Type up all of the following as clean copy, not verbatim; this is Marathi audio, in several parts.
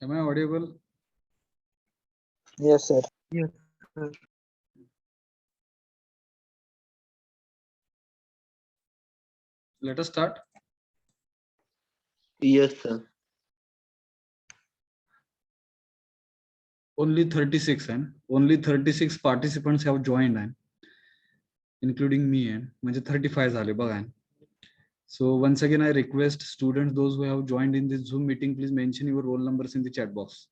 Am I audible? Yes, sir. Yes, sir. Let us start. Yes, sir. Only 36 and only 36 participants have joined and including me and म्हणजे 35 झाले बघा. So once again I request students, those who have joined in this Zoom meeting, please mention your roll numbers in the chat box.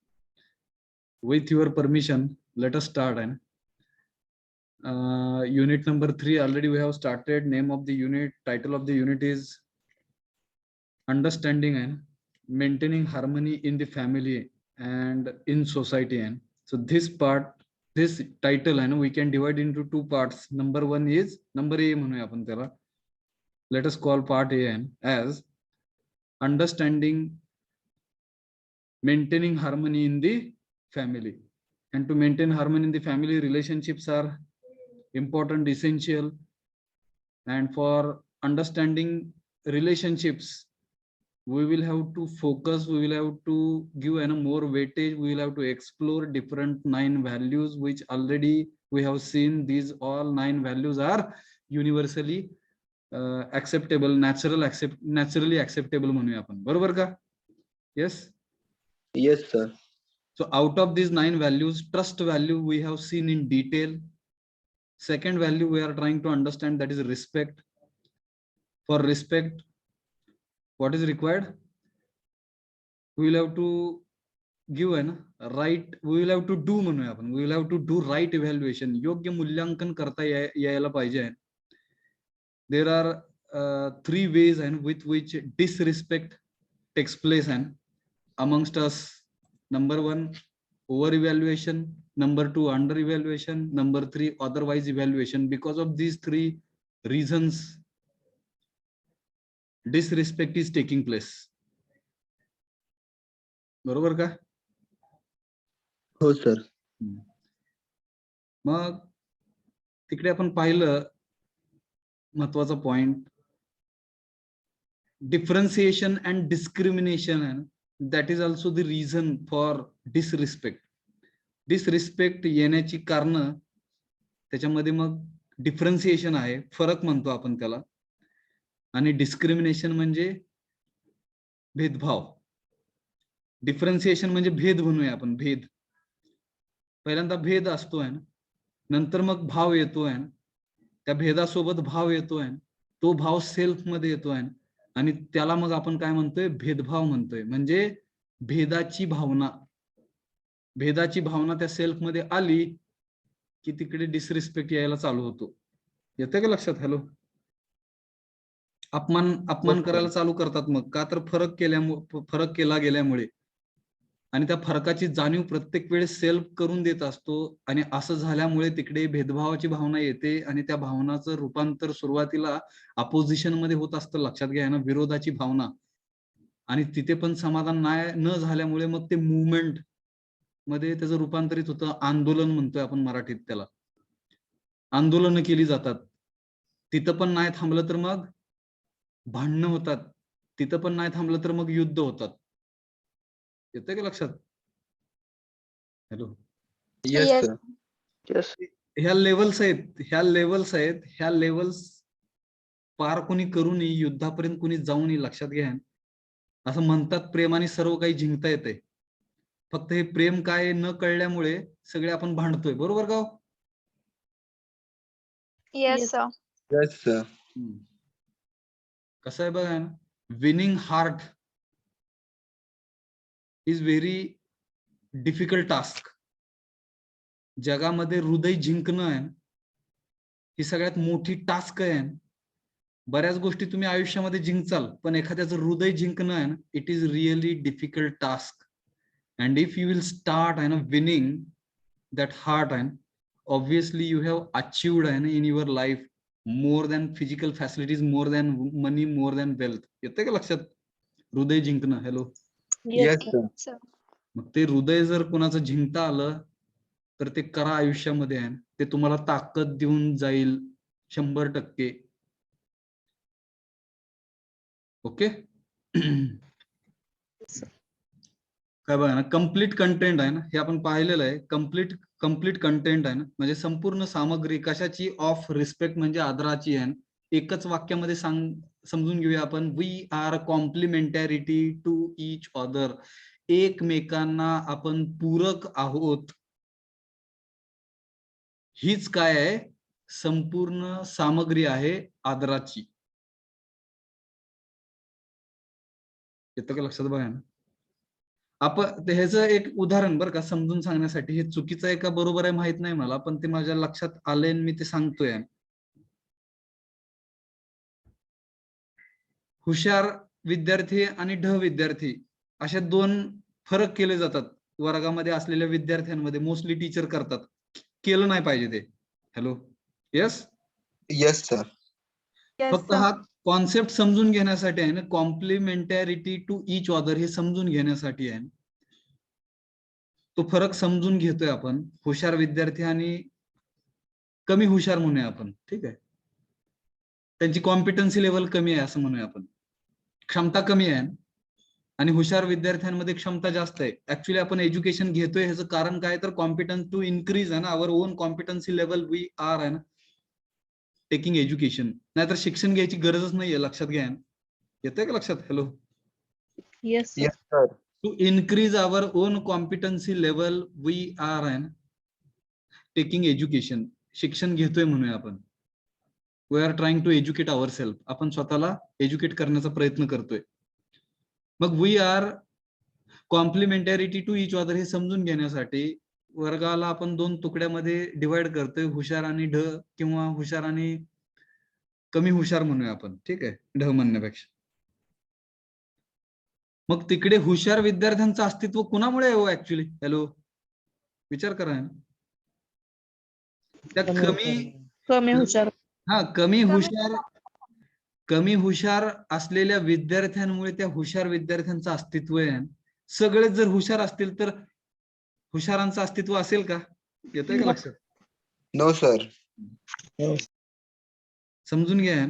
With your permission, let us start and unit number 3 already we have started. Name of the unit, title of the unit is understanding and maintaining harmony in the family and in society. And so this part, this title, and we can divide into two parts. Number one is number A म्हणूया आपण त्याला. Let us call part A and as understanding maintaining harmony in the family. And to maintain harmony in the family, relationships are important, essential. And for understanding relationships, we will have to focus, we will have to give more weightage, we will have to explore different 9 values which already we have seen. These all 9 values are universally acceptable, naturally acceptable म्हणूया आपण, बरोबर का? Yes. Yes, sir. So out of these 9 values, trust value we have seen in detail. Second value we are trying to understand, that is respect. For respect, what is required? We will have to give an right, we will have to do म्हणूया आपण, we will have to do right evaluation, योग्य मूल्यांकन करता यायला पाहिजे. There are 3 ways and with which disrespect takes place and amongst us. Number 1, over evaluation. Number 2, under evaluation. Number 3, otherwise evaluation. Because of these 3 reasons, disrespect is taking place. बरोबर का? हो सर. मग तिकडे आपण पाहिलं महत्वाचा point, differentiation and discrimination, and that is also the reason for disrespect. Disrespect येण्याची कारण त्याच्यामध्ये मग डिफरन्सिएशन आहे, फरक म्हणतो आपण त्याला, आणि डिस्क्रिमिनेशन म्हणजे भेदभाव. डिफरन्सिएशन म्हणजे भेद म्हणूया आपण, भेद. पहिल्यांदा भेद असतो आहे, नंतर मग भाव येतो आहे, त्या भेदासोबत भाव येतो आहे, तो भाव सेल्फ मध्ये येतो आहे, आणि त्याला मग आपण काय म्हणतोय? भेदभाव म्हणतोय. म्हणजे भेदाची भावना, भेदाची भावना त्या सेल्फ मध्ये आली की तिकडे डिसरिस्पेक्ट यायला चालू होतो. येते का लक्षात? हॅलो. अपमान करायला चालू करतात. मग का? तर फरक केला गेल्यामुळे, आणि त्या फरकाची जाणीव प्रत्येक वेळेस सेल्फ करून देत असतो, आणि असं झाल्यामुळे तिकडे भेदभावाची भावना येते, आणि त्या भावनाचं रूपांतर सुरुवातीला अपोजिशन मध्ये होत असतं. लक्षात घ्या ना, विरोधाची भावना. आणि तिथे पण समाधान न झाल्यामुळे मग ते मुवमेंट मध्ये त्याचं रूपांतरित होतं. आंदोलन म्हणतोय आपण मराठीत त्याला. आंदोलनं केली जातात. तिथं पण नाही थांबलं तर मग भांडणं होतात. तिथं पण नाही थांबलं तर मग युद्ध होतात. येतंय का लक्षात? हॅलो. Yes sir. Yes. ह्या लेवल्स पार कोणी करू नये, युद्धापर्यंत कोणी जाऊ नये. लक्षात घ्या. असं म्हणतात प्रेमाने सर्व काही जिंकता येते, फक्त हे प्रेम काय न कळल्यामुळे सगळे आपण भांडतोय. बरोबर का? Yes, sir. Yes sir. कसं आहे बघा, winning heart is very difficult task. जगामध्ये हृदय जिंकणं आहे ही सगळ्यात मोठी टास्क आहे. बऱ्याच गोष्टी तुम्ही आयुष्यामध्ये जिंकचाल, पण एखाद्याचं हृदय जिंकणं आहे, it is really difficult task. And if you will start winning that heart, obviously you have achieved in your life more than physical facilities, more than money, more than wealth. येते का लक्षात? हृदय जिंकणं. हॅलो. Yes sir. Sir. मग ते हृदय जर कोणाचं जिंकता आलं तर ते करा आयुष्यामध्ये आहे, ते तुम्हाला ताकद देऊन जाईल 100%. ओके. काय बघा ना, कम्प्लीट कंटेंट आहे ना, हे आपण पाहिलेलं आहे. कम्प्लीट कंटेंट आहे ना, म्हणजे संपूर्ण सामग्री कशाची, ऑफ रिस्पेक्ट म्हणजे आदराची आहे. एकच वाक्यामध्ये समजून घेऊया आपण. We are complementarity to each other. एकमेकांना आपण पूरक आहोत. हीच काय आहे, संपूर्ण सामग्री आहे आदराची. येतं का लक्षात बघा ना. आपण ह्याचं एक उदाहरण बरं का समजून सांगण्यासाठी, हे चुकीचं आहे का बरोबर आहे माहित नाही मला, पण ते माझ्या लक्षात आलंय मी ते सांगतोय. हुशार विद्यार्थी आणि ढ विद्यार्थी अशा दोन फरक केले जातात वर्गामध्ये असलेल्या विद्यार्थ्यांमध्ये. मोस्टली टीचर करतात. केलं नाही पाहिजे ते. Hello, yes. Yes, sir. फक्त हा कॉन्सेप्ट समजून घेण्यासाठी आहे ना, कॉम्प्लिमेंटॅरिटी टू इच अदर हे समजून घेण्यासाठी आहे. तो फरक समजून घेतोय आपण. हुशार विद्यार्थी आणि कमी हुशार म्हणूया आपण, ठीक आहे. त्यांची कॉम्पिटन्सी लेवल कमी आहे असं म्हणूया आपण. क्षमता कमी आहे आणि हुशार विद्यार्थ्यांमध्ये क्षमता जास्त आहे. ऍक्च्युली आपण एज्युकेशन घेतोय ह्याचं कारण काय, तर कॉम्पिटन्स टू इन्क्रीज आहे ना, our own competency level we are आहे ना टेकिंग एज्युकेशन. नाहीतर शिक्षण घ्यायची गरजच नाहीये, लक्षात घ्या. येतंय का लक्षात? Hello. Yes, sir. Yes, sir. To increase our own competency level we are आहे ना टेकिंग एज्युकेशन. शिक्षण घेतोय म्हणूया आपण. We are trying to educate ourself. आपण स्वतःला एज्युकेट करण्याचा प्रयत्न करतोय. मग we are complementarity to each other हे समजून घेण्यासाठी वर्गाला आपण दोन तुकड्यामध्ये डिवाइड करतोय, हुशार आणि ढ, किंवा हुशार आणि कमी हुशार म्हणूया आपण, ठीक आहे, ढ म्हणण्यापेक्षा. मग तिकडे हुशार विद्यार्थ्यांचं अस्तित्व कुणामुळे आहे हो ऍक्च्युली? हॅलो, विचार करा. त्या कमी हुशार. कमी हुशार असलेल्या विद्यार्थ्यांमुळे त्या हुशार विद्यार्थ्यांचं अस्तित्व आहे. सगळेच जर हुशार असतील तर हुशारांचं अस्तित्व असेल का? येतंय का लक्षात? No, sir. समजून घ्या.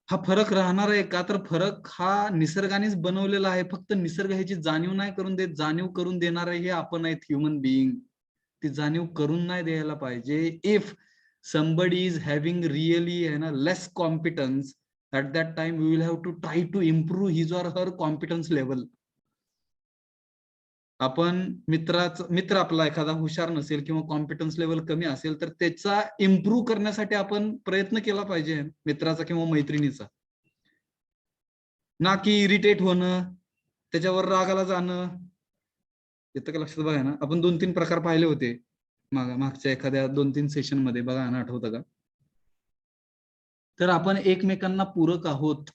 हा फरक राहणार आहे का, तर फरक हा निसर्गानेच बनवलेला आहे. फक्त निसर्ग ह्याची जाणीव नाही करून देत. जाणीव करून देणार आहे हे आपण आहेत, ह्युमन बिईंग. ती जाणीव करून नाही द्यायला पाहिजे. If somebody is having really less competence, at that time we will have to try to improve his or her competence level. आपण मित्र आपला एखादा हुशार नसेल किंवा कॉम्पिटन्स लेवल कमी असेल तर त्याचा इम्प्रूव्ह करण्यासाठी आपण प्रयत्न केला पाहिजे, मित्राचा किंवा मैत्रिणीचा. ना की इरिटेट होणं, त्याच्यावर रागाला जाणं. येतं का लक्षात? बघा ना, आपण 2-3 प्रकार पाहिले होते मागच्या एखाद्या 2-3 सेशन मध्ये, बघा ना, आठवतं का? तर आपण एकमेकांना पूरक आहोत.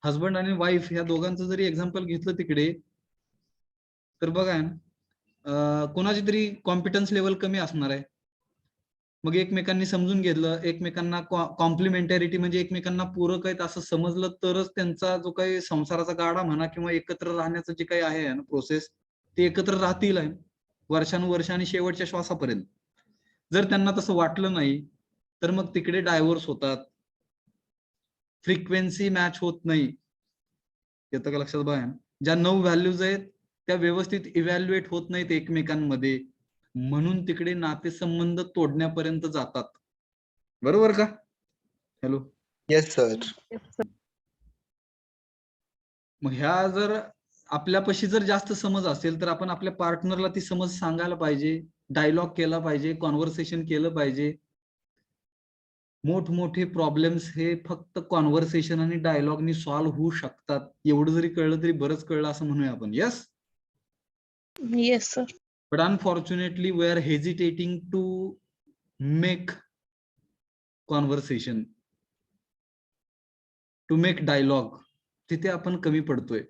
हजबंड आणि वाईफ या दोघांचं जरी एक्झाम्पल घेतलं तिकडे, तर बघा कोणाची तरी कॉम्पिटन्स लेवल कमी असणार आहे. मग एकमेकांनी समजून घेतलं, एकमेकांना कॉम्प्लिमेंटॅरिटी म्हणजे एकमेकांना पूरक आहेत असं समजलं, तरच त्यांचा जो काही संसाराचा गाडा म्हणा किंवा एकत्र राहण्याचं जे काही आहे ना प्रोसेस, ते एकत्र राहतील आहे वर्षानुवर्ष आणि शेवटच्या श्वासापर्यंत. जर त्यांना तसं वाटलं नाही तर मग तिकडे डायव्होर्स होतात, फ्रिक्वेन्सी मॅच होत नाही. येतं का लक्षात? बघा, ज्या 9 व्हॅल्यूज आहेत त्या व्यवस्थित इव्हॅल्युएट होत नाहीत एकमेकांमध्ये, म्हणून तिकडे नातेसंबंध तोडण्यापर्यंत जातात. बरोबर का? हॅलो. Yes, sir. मग ह्या जर आपल्यापाशी जर जास्त समज असेल तर आपण आपल्या पार्टनरला ती समज सांगायला पाहिजे, डायलॉग केला पाहिजे, कॉन्व्हर्सेशन केलं पाहिजे. मोठमोठे प्रॉब्लेम्स हे फक्त कॉन्व्हर्सेशन आणि डायलॉगनी सॉल्व्ह होऊ शकतात. एवढं जरी कळलं तरी बरंच कळलं असं म्हणूया आपण. Yes. Yes, sir. But unfortunately we are hesitating to make conversation, to make dialogue. तिथे आपण कमी पडतोय.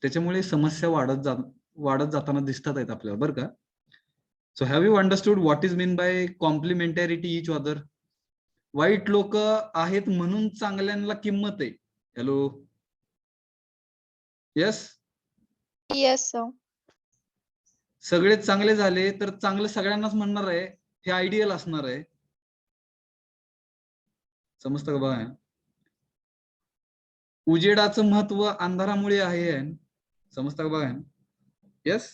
त्याच्यामुळे समस्या वाढत जाताना दिसतात आहेत आपल्याला, बरं का? So have you understood what is mean by complementarity each other? वाईट लोक आहेत म्हणून चांगल्यांना किंमत आहे. हॅलो. येस. Yes, sir. सगळेच चांगले झाले तर चांगलं सगळ्यांनाच म्हणणार आहे, हे आयडियल असणार आहे. समजतं का? बघा, उजेडाचं महत्व अंधारामुळे आहे समजतं का बघा? येस.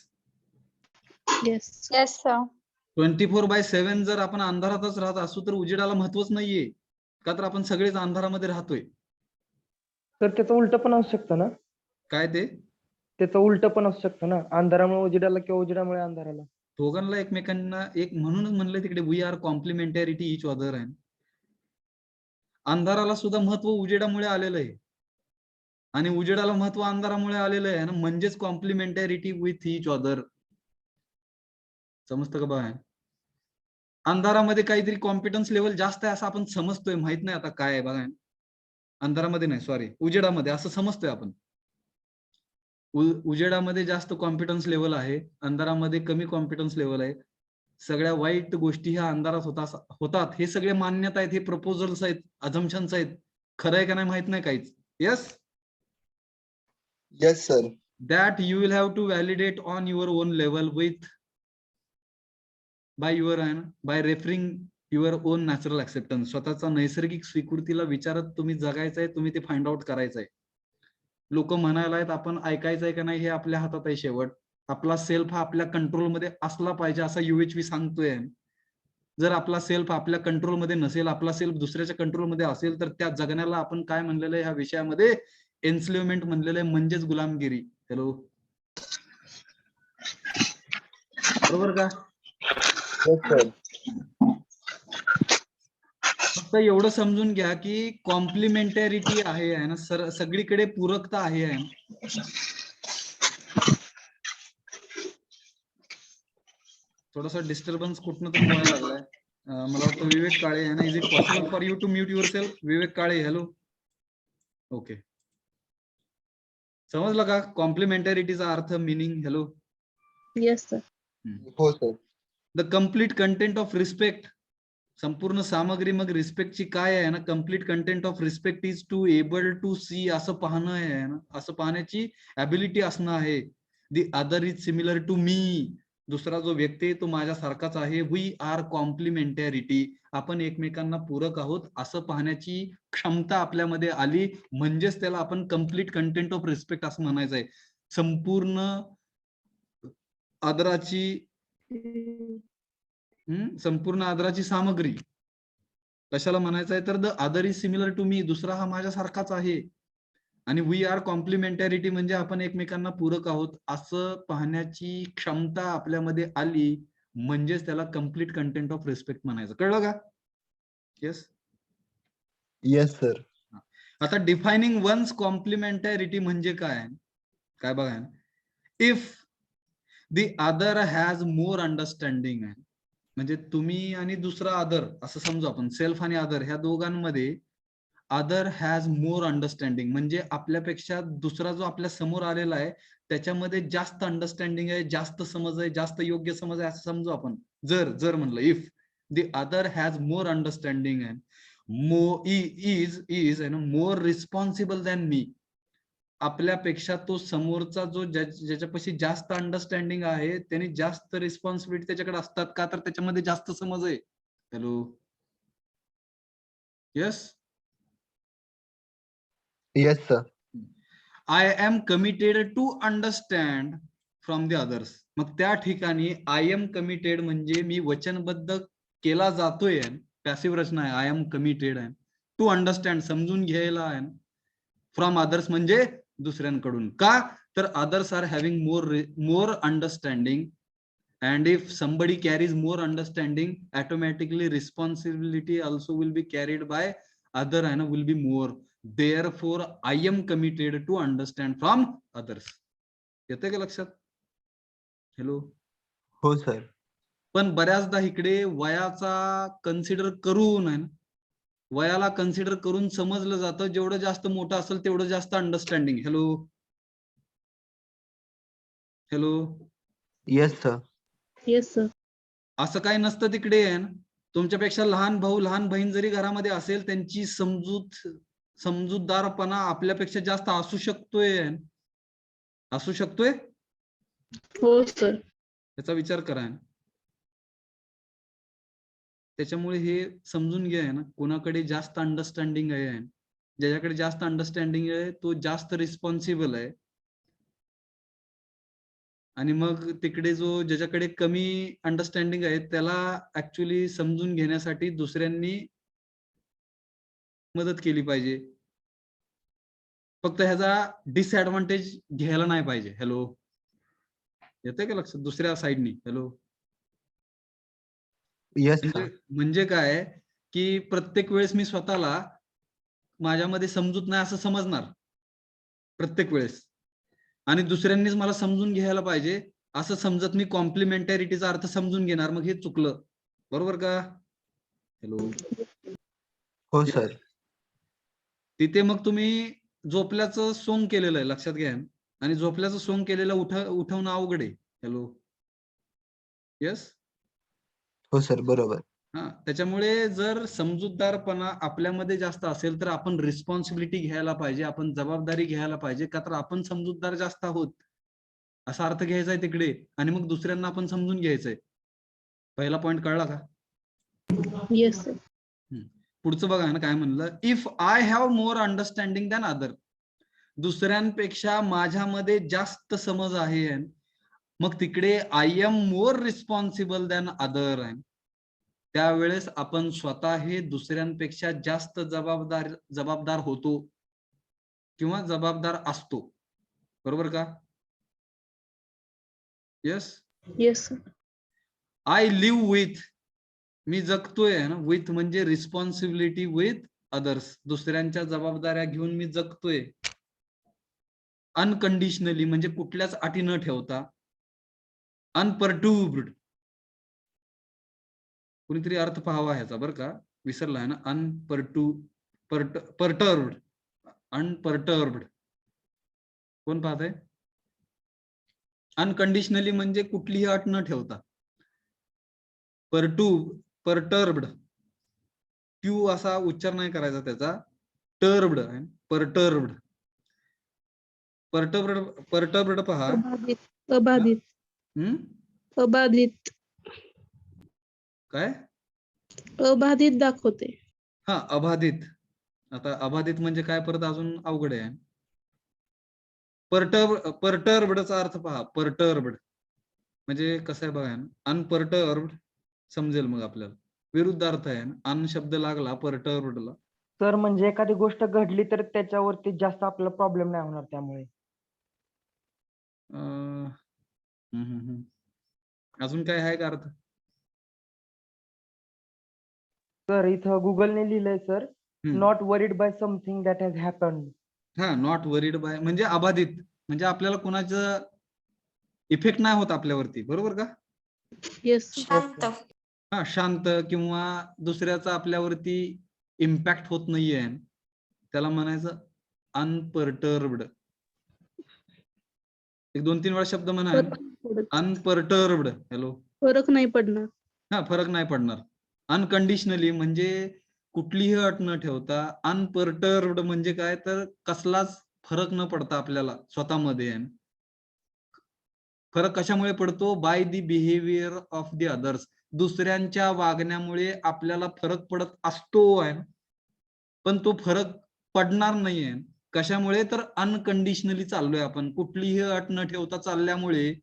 Yes. Yes, sir. 24/7 जर आपण अंधारातच राहत असू तर उजेडाला महत्वच नाहीये, का तर आपण सगळेच अंधारामध्ये राहतोय. तर त्याचं उलट पण असू शकतं ना? काय ते? त्याचं उलट पण असू शकतं ना, अंधारामुळे उजेडाला किंवा उजेडामुळे अंधाराला. दोघांना एकमेकांना एक म्हणूनच म्हणलं तिकडे वी आर कॉम्प्लिमेंटॅरिटी इच अदर आहे. अंधाराला सुद्धा महत्व उजेडामुळे आलेलं आहे आणि उजेडाला महत्व अंधारामुळे आलेलं आहे ना, म्हणजेच कॉम्प्लिमेंटॅरिटी विथ इच अदर. समजतं का बघा? अंधारामध्ये काहीतरी कॉम्पिटन्स लेवल जास्त आहे असं आपण समजतोय, माहित नाही आता काय आहे बघा. अंधारामध्ये नाही, सॉरी, उजेडामध्ये असं समजतोय आपण. उजेडामध्ये जास्त कॉम्पिटन्स लेवल आहे, अंधारामध्ये कमी कॉम्पिटन्स लेवल आहे. सगळ्या वाईट गोष्टी ह्या अंधारात होतात हे सगळे मान्यता आहेत, हे प्रपोजल्स आहेत, अझम्पशन्स आहेत. खरं आहे का नाही माहित नाही काहीच. Yes. Yes, sir. That you will have to validate on your own level with by referring your own natural acceptance. स्वतःचा नैसर्गिक स्वीकृतीला विचारत तुम्ही जगायचंय, तुम्ही ते फाइंड आउट करायचंय. लोक म्हणायला आहेत आपण ऐकायचंय का नाही हे आपल्या हातात आहे. शेवट आपला सेल्फ हा आपल्या कंट्रोलमध्ये असला पाहिजे असं UHV सांगतोय. जर आपला सेल्फ आपल्या कंट्रोलमध्ये नसेल, आपला सेल्फ दुसऱ्याच्या कंट्रोलमध्ये असेल, तर त्या जगण्याला आपण काय म्हणलेलं आहे ह्या विषयामध्ये? एन्स्लेवमेंट म्हणलेलं आहे, म्हणजेच गुलामगिरी. हॅलो, बरोबर का? Yes, sir. फक्त एवढं समजून घ्या की कॉम्प्लिमेंटॅरिटी आहे ना, सगळीकडे पूरकता आहे. थोडासा डिस्टर्बन्स कुठनं तरी व्हायला लागलाय. मला वाटतं विवेक काळे आहे ना. Is it possible for you to mute yourself? Vivek Kale, hello. Okay, समजलं का कॉम्प्लिमेंटॅरिटीचा अर्थ, मिनिंग? हॅलो. Yes, sir. हो sir. The complete content of respect, संपूर्ण सामग्री मग रिस्पेक्टची काय आहे ना, complete content of respect is to able to see, असं पाहणं आहे ना, असं पाहण्याची ऍबिलिटी असणं आहे. The other is similar to me, दुसरा जो व्यक्ती आहे तो माझ्यासारखाच आहे. वी आर कॉम्प्लिमेंटॅरिटी, आपण एकमेकांना पूरक आहोत असं पाहण्याची क्षमता आपल्यामध्ये आली, म्हणजेच त्याला आपण कम्प्लीट कंटेंट ऑफ रिस्पेक्ट असं म्हणायचं आहे. संपूर्ण आदराची संपूर्ण आदराची सामग्री कशाला म्हणायचं आहे? तर the other is similar to me, दुसरा हा माझ्यासारखाच आहे. आणि वी आर कॉम्प्लिमेंटॅरिटी म्हणजे आपण एकमेकांना पूरक आहोत असं पाहण्याची क्षमता आपल्यामध्ये आली, म्हणजेच त्याला कम्प्लीट कंटेंट ऑफ रिस्पेक्ट म्हणायचं. कळलं का? येस. Yes, sir. आता डिफायनिंग वन्स कॉम्प्लिमेंटॅरिटी म्हणजे काय? काय बघा, if the other has more understanding आहे, म्हणजे तुम्ही आणि दुसरा अदर असं समजू आपण, सेल्फ आणि अदर ह्या दोघांमध्ये अदर हॅज मोर अंडरस्टँडिंग म्हणजे आपल्यापेक्षा दुसरा जो आपल्या समोर आलेला आहे त्याच्यामध्ये जास्त अंडरस्टँडिंग आहे, जास्त समज आहे, जास्त योग्य समज आहे असं समजू आपण. जर म्हणलं if the other has more understanding and is more responsible than me, आपल्यापेक्षा तो समोरचा जो ज्याच्यापाशी जास्त अंडरस्टँडिंग आहे त्याने जास्त रिस्पॉन्सिबिलिटी त्याच्याकडे असतात, का तर त्याच्यामध्ये जास्त समज आहे. Hello, yes. Yes, sir. I am committed to understand from the others. मग त्या ठिकाणी आय एम कमिटेड म्हणजे मी वचनबद्ध केला जातोय, पॅसिव्ह रचना आहे. आय एम कमिटेड आहे टू अंडरस्टँड, समजून घ्यायला आहे, फ्रॉम अदर्स म्हणजे दुसऱ्यांकडून. का तर others are having more understanding, and if somebody carries more understanding, automatically responsibility also will be carried by other and will be more. Therefore I am committed to understand from others. येते का लक्षात? हॅलो. हो sir. पण बऱ्याचदा इकडे वयाचा कन्सिडर करून आहे ना, वयाला कन्सिडर करून समजलं जातं जेवढं जास्त मोठं असेल तेवढं जास्त understanding. Hello, hello. Yes, sir. Yes, sir. असं काही नसतं तिकडे. तुमच्यापेक्षा लहान भाऊ लहान बहीण जरी घरामध्ये असेल त्यांची समजूतदारपणा आपल्यापेक्षा जास्त असू शकतोय. हो सर. याचा विचार करा. त्याच्यामुळे हे समजून घ्या ना, कोणाकडे जास्त अंडरस्टँडिंग आहे, ज्याच्याकडे जास्त अंडरस्टँडिंग आहे तो जास्त रिस्पॉन्सिबल आहे. आणि मग तिकडे जो ज्याच्याकडे कमी अंडरस्टँडिंग आहे त्याला ऍक्च्युली समजून घेण्यासाठी दुसऱ्यांनी मदत केली पाहिजे. फक्त ह्याचा डिसएडव्हान्टेज घ्यायला नाही पाहिजे. हॅलो, येतंय का लक्षात? दुसऱ्या साईडनी. हॅलो, Yes, म्हणजे sir. म्हणजे काय की प्रत्येक वेळेस मी स्वतःला माझ्यामध्ये समजूत नाही असं समजणार प्रत्येक वेळेस, आणि दुसऱ्यांनीच मला समजून घ्यायला पाहिजे असं समजत मी कॉम्प्लिमेंटॅरिटीचा अर्थ समजून घेणार, मग हे चुकलं. बरोबर का? हॅलो, हो सर. तिथे मग तुम्ही झोपल्याचं सोंग केलेलं आहे, लक्षात घ्या. आणि झोपल्याचं सोंग केलेलं उठवणं अवघड आहे. Hello, yes. हो सर, बरोबर. हा, त्याच्यामुळे जर समजूतदारपणा आपल्यामध्ये जास्त असेल तर आपण रिस्पॉन्सिबिलिटी घ्यायला पाहिजे, आपण जबाबदारी घ्यायला पाहिजे, का तर आपण समजूतदार जास्त आहोत असा अर्थ घ्यायचा आहे तिकडे, आणि मग दुसऱ्यांना आपण समजून घ्यायचंय. पहिला पॉइंट कळला का? Yes, sir. पुढचं बघा ना काय म्हणलं. If I have more understanding than other, दुसऱ्यांपेक्षा माझ्यामध्ये जास्त समज आहे, मग तिकडे I am more responsible than other आहे. त्यावेळेस आपण स्वतः हे दुसऱ्यांपेक्षा जास्त जबाबदार होतो किंवा जबाबदार असतो. बरोबर का? Yes. Yes, sir. I live with, मी जगतोय ना, विथ म्हणजे रिस्पॉन्सिबिलिटी विथ अदर्स, दुसऱ्यांच्या जबाबदाऱ्या घेऊन मी जगतोय. अनकंडिशनली म्हणजे कुठल्याच अटी न ठेवता. अनपर्ट्युब्ड, कुणीतरी अर्थ पाहावा ह्याचा बरं का, विसरला आहे ना. परटर्ब्ड, अनपर्टर्ब्ड, कोण पाहत आहे? अनकंडिशनली म्हणजे कुठलीही अट न ठेवता. परटर्ब्ड, ट्यू असा उच्चार नाही करायचा त्याचा, टर्ब्ड आहे. परटर्ब्ड, परटर्ब्ड पहा. अबाधित. अबाधित. अबाधित. काय? अबाधित दाखवते. हा, अबाधित. आता अबाधित म्हणजे काय, परत अजून अवघड आहे. परटर्ब्डचा अर्थ पहा. परटर्ब्ड म्हणजे कसं आहे बघा, अनपर्टर्ब्ड समजेल मग आपल्याला. विरुद्ध अर्थ आहे. अन शब्द लागला परटर्ब्डला. सर म्हणजे एखादी गोष्ट घडली तर त्याच्यावरती जास्त आपल्याला प्रॉब्लेम नाही होणार त्यामुळे. अजून काय आहे का अर्थ? सर इथं गुगलने लिहिलंय sir, not worried by something that has happened. हा, नॉट वरीड बाय म्हणजे अबाधित, म्हणजे आपल्याला कोणाचं इफेक्ट नाही होत आपल्यावरती. बरोबर का? Yes, sir. शांत. हा, शांत, किंवा दुसऱ्याचा आपल्यावरती इम्पॅक्ट होत नाहीये, त्याला म्हणायचं अनपर्टर्ब्ड. एक 2-3 वेळा शब्द म्हणा. अनपर्टर्ब्ड. हॅलो, फरक नाही पडणार. हा, फरक नाही पडणार. अनकंडिशनली म्हणजे कुठलीही अट न ठेवता. अनपर्टर्ब्ड म्हणजे काय, तर कसलाच फरक न पडता आपल्याला स्वतःमध्ये. फरक कशामुळे पडतो? By the behaviour of the others, दुसऱ्यांच्या वागण्यामुळे आपल्याला फरक पडत असतो आहे, पण तो फरक पडणार नाहीये. कशामुळे? तर अनकंडिशनली चाललोय आपण, कुठलीही अट न ठेवता चालल्यामुळे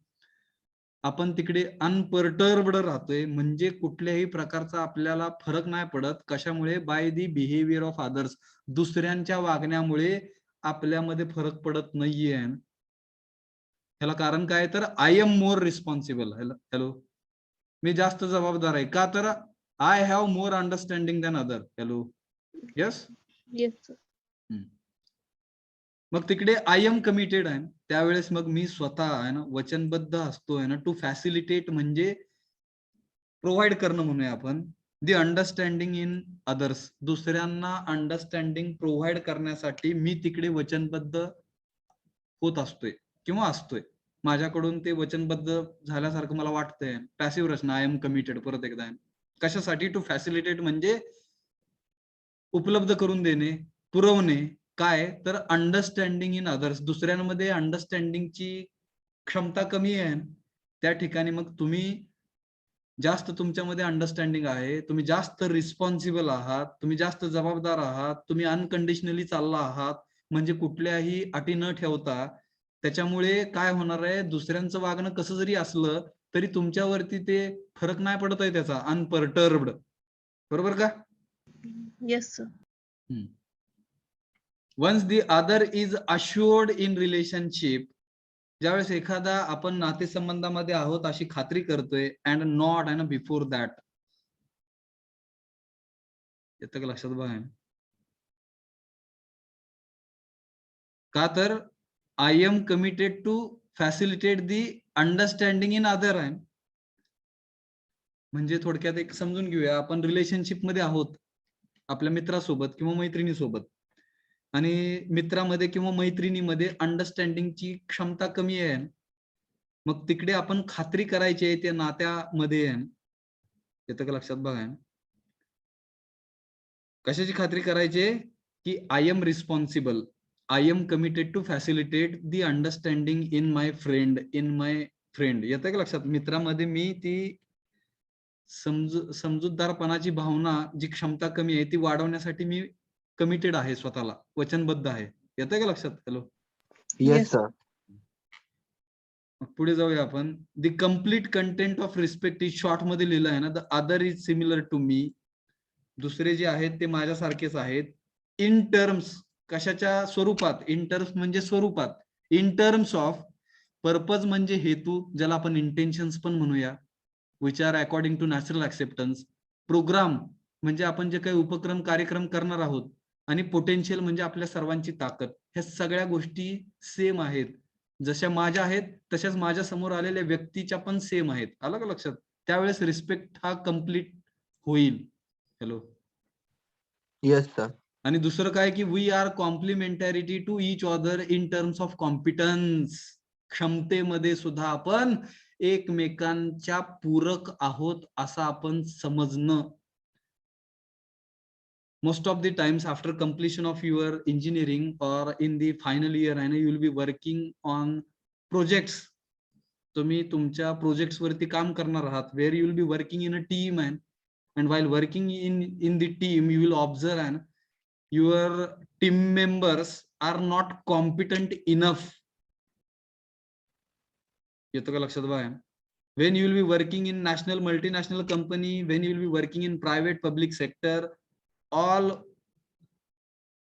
आपण तिकडे अनपर्टर्ब्ड राहतोय, म्हणजे कुठल्याही प्रकारचा आपल्याला फरक नाही पडत. कशामुळे? By the behaviour of others, दुसऱ्यांच्या वागण्यामुळे आपल्यामध्ये फरक पडत नाहीये. ह्याला कारण काय? तर I am more responsible. Hello, मी जास्त जबाबदार आहे, का तर I have more understanding than other. Hello, yes. Yes, sir. मग तिकडे आय एम कमिटेड आहे, त्यावेळेस मग मी स्वतः आहे ना वचनबद्ध असतोय ना, टू फॅसिलिटेट म्हणजे प्रोव्हाइड करणं म्हणूया आपण, दी अंडरस्टँडिंग इन अदर्स, दुसऱ्यांना अंडरस्टँडिंग प्रोव्हाइड करण्यासाठी मी तिकडे वचनबद्ध होत असतोय किंवा असतोय. माझ्याकडून ते वचनबद्ध झाल्यासारखं मला वाटतंय. पॅसिव्ह रचना, आय एम कमिटेड. परत एकदा, कशासाठी? टू फॅसिलिटेट म्हणजे उपलब्ध करून देणे, पुरवणे. काय? तर अंडरस्टँडिंग इन अदर्स, दुसऱ्यांमध्ये अंडरस्टँडिंगची क्षमता कमी आहे, त्या ठिकाणी मग तुम्ही जास्त, तुमच्यामध्ये अंडरस्टँडिंग आहे, तुम्ही जास्त रिस्पॉन्सिबल आहात, तुम्ही जास्त जबाबदार आहात, तुम्ही अनकंडिशनली चालला आहात, म्हणजे कुठल्याही अटी न ठेवता त्याच्यामुळे काय होणार आहे, दुसऱ्यांचं वागणं कसं जरी असलं तरी तुमच्यावरती ते फरक नाही पडत आहे त्याचा, अनपर्टर्ब्ड. बरोबर का? Yes sir. Once the other is assured in relationship, ज्यावेळेस एखादा आपण नातेसंबंधामध्ये आहोत अशी खात्री करतोय, and not and before that. येतं का लक्षात बघा? का तर I am committed to facilitate the understanding in other आहे. म्हणजे थोडक्यात एक समजून घेऊया, आपण रिलेशनशिप मध्ये आहोत आपल्या मित्रासोबत किंवा मैत्रिणीसोबत, आणि मित्रामध्ये किंवा मैत्रिणीमध्ये अंडरस्टँडिंगची क्षमता कमी आहे, मग तिकडे आपण खात्री करायची आहे त्या नात्यामध्ये आहे. येतं का लक्षात बघा? कशाची खात्री करायची? की I am responsible, I am committed to facilitate the understanding in my friend. येतं का लक्षात? मित्रामध्ये मी ती समजूतदारपणाची भावना, जी क्षमता कमी आहे ती वाढवण्यासाठी मी कमिटेड आहे, स्वतःला वचनबद्ध आहे. येतं का लक्षात? Hello, yes sir. पुढे जाऊया आपण. The complete content of respect is short मध्ये लिहिलं आहे ना, the other is similar to me. दुसरे जे आहेत ते माझ्यासारखेच आहेत. इन टर्म्स, कशाच्या स्वरूपात? इन टर्म्स म्हणजे स्वरूपात. इन टर्म्स ऑफ पर्पज म्हणजे हेतू, ज्याला आपण इंटेन्शन्स पण म्हणूया, which are according to natural acceptance. Programme म्हणजे आपण जे काही उपक्रम कार्यक्रम करणार आहोत, आणि पोटेन्शियल म्हणजे आपल्या सर्वांची ताकद. ह्या सगळ्या गोष्टी सेम आहेत. जशा माझ्या आहेत तशाच माझ्या समोर आलेल्या व्यक्तीच्या पण सेम आहेत. आलं का लक्षात? त्यावेळेस रिस्पेक्ट हा कम्प्लीट होईल. Hello, yes sir. आणि दुसरं काय की we are complementarity to each other in terms of competence. क्षमतेमध्ये सुद्धा आपण एकमेकांच्या पूरक आहोत असं आपण समजणं. Most of the times after completion of your engineering or in the final year, and you will be working on projects. तुम्ही तुमच्या प्रोजेक्ट्स वरती काम करणार आहात, where you will be working in a team, and while working in the team you will observe and your team members are not competent enough. येतं का लक्षात बघा? When you will be working in national multinational company, when you will be working in private public sector,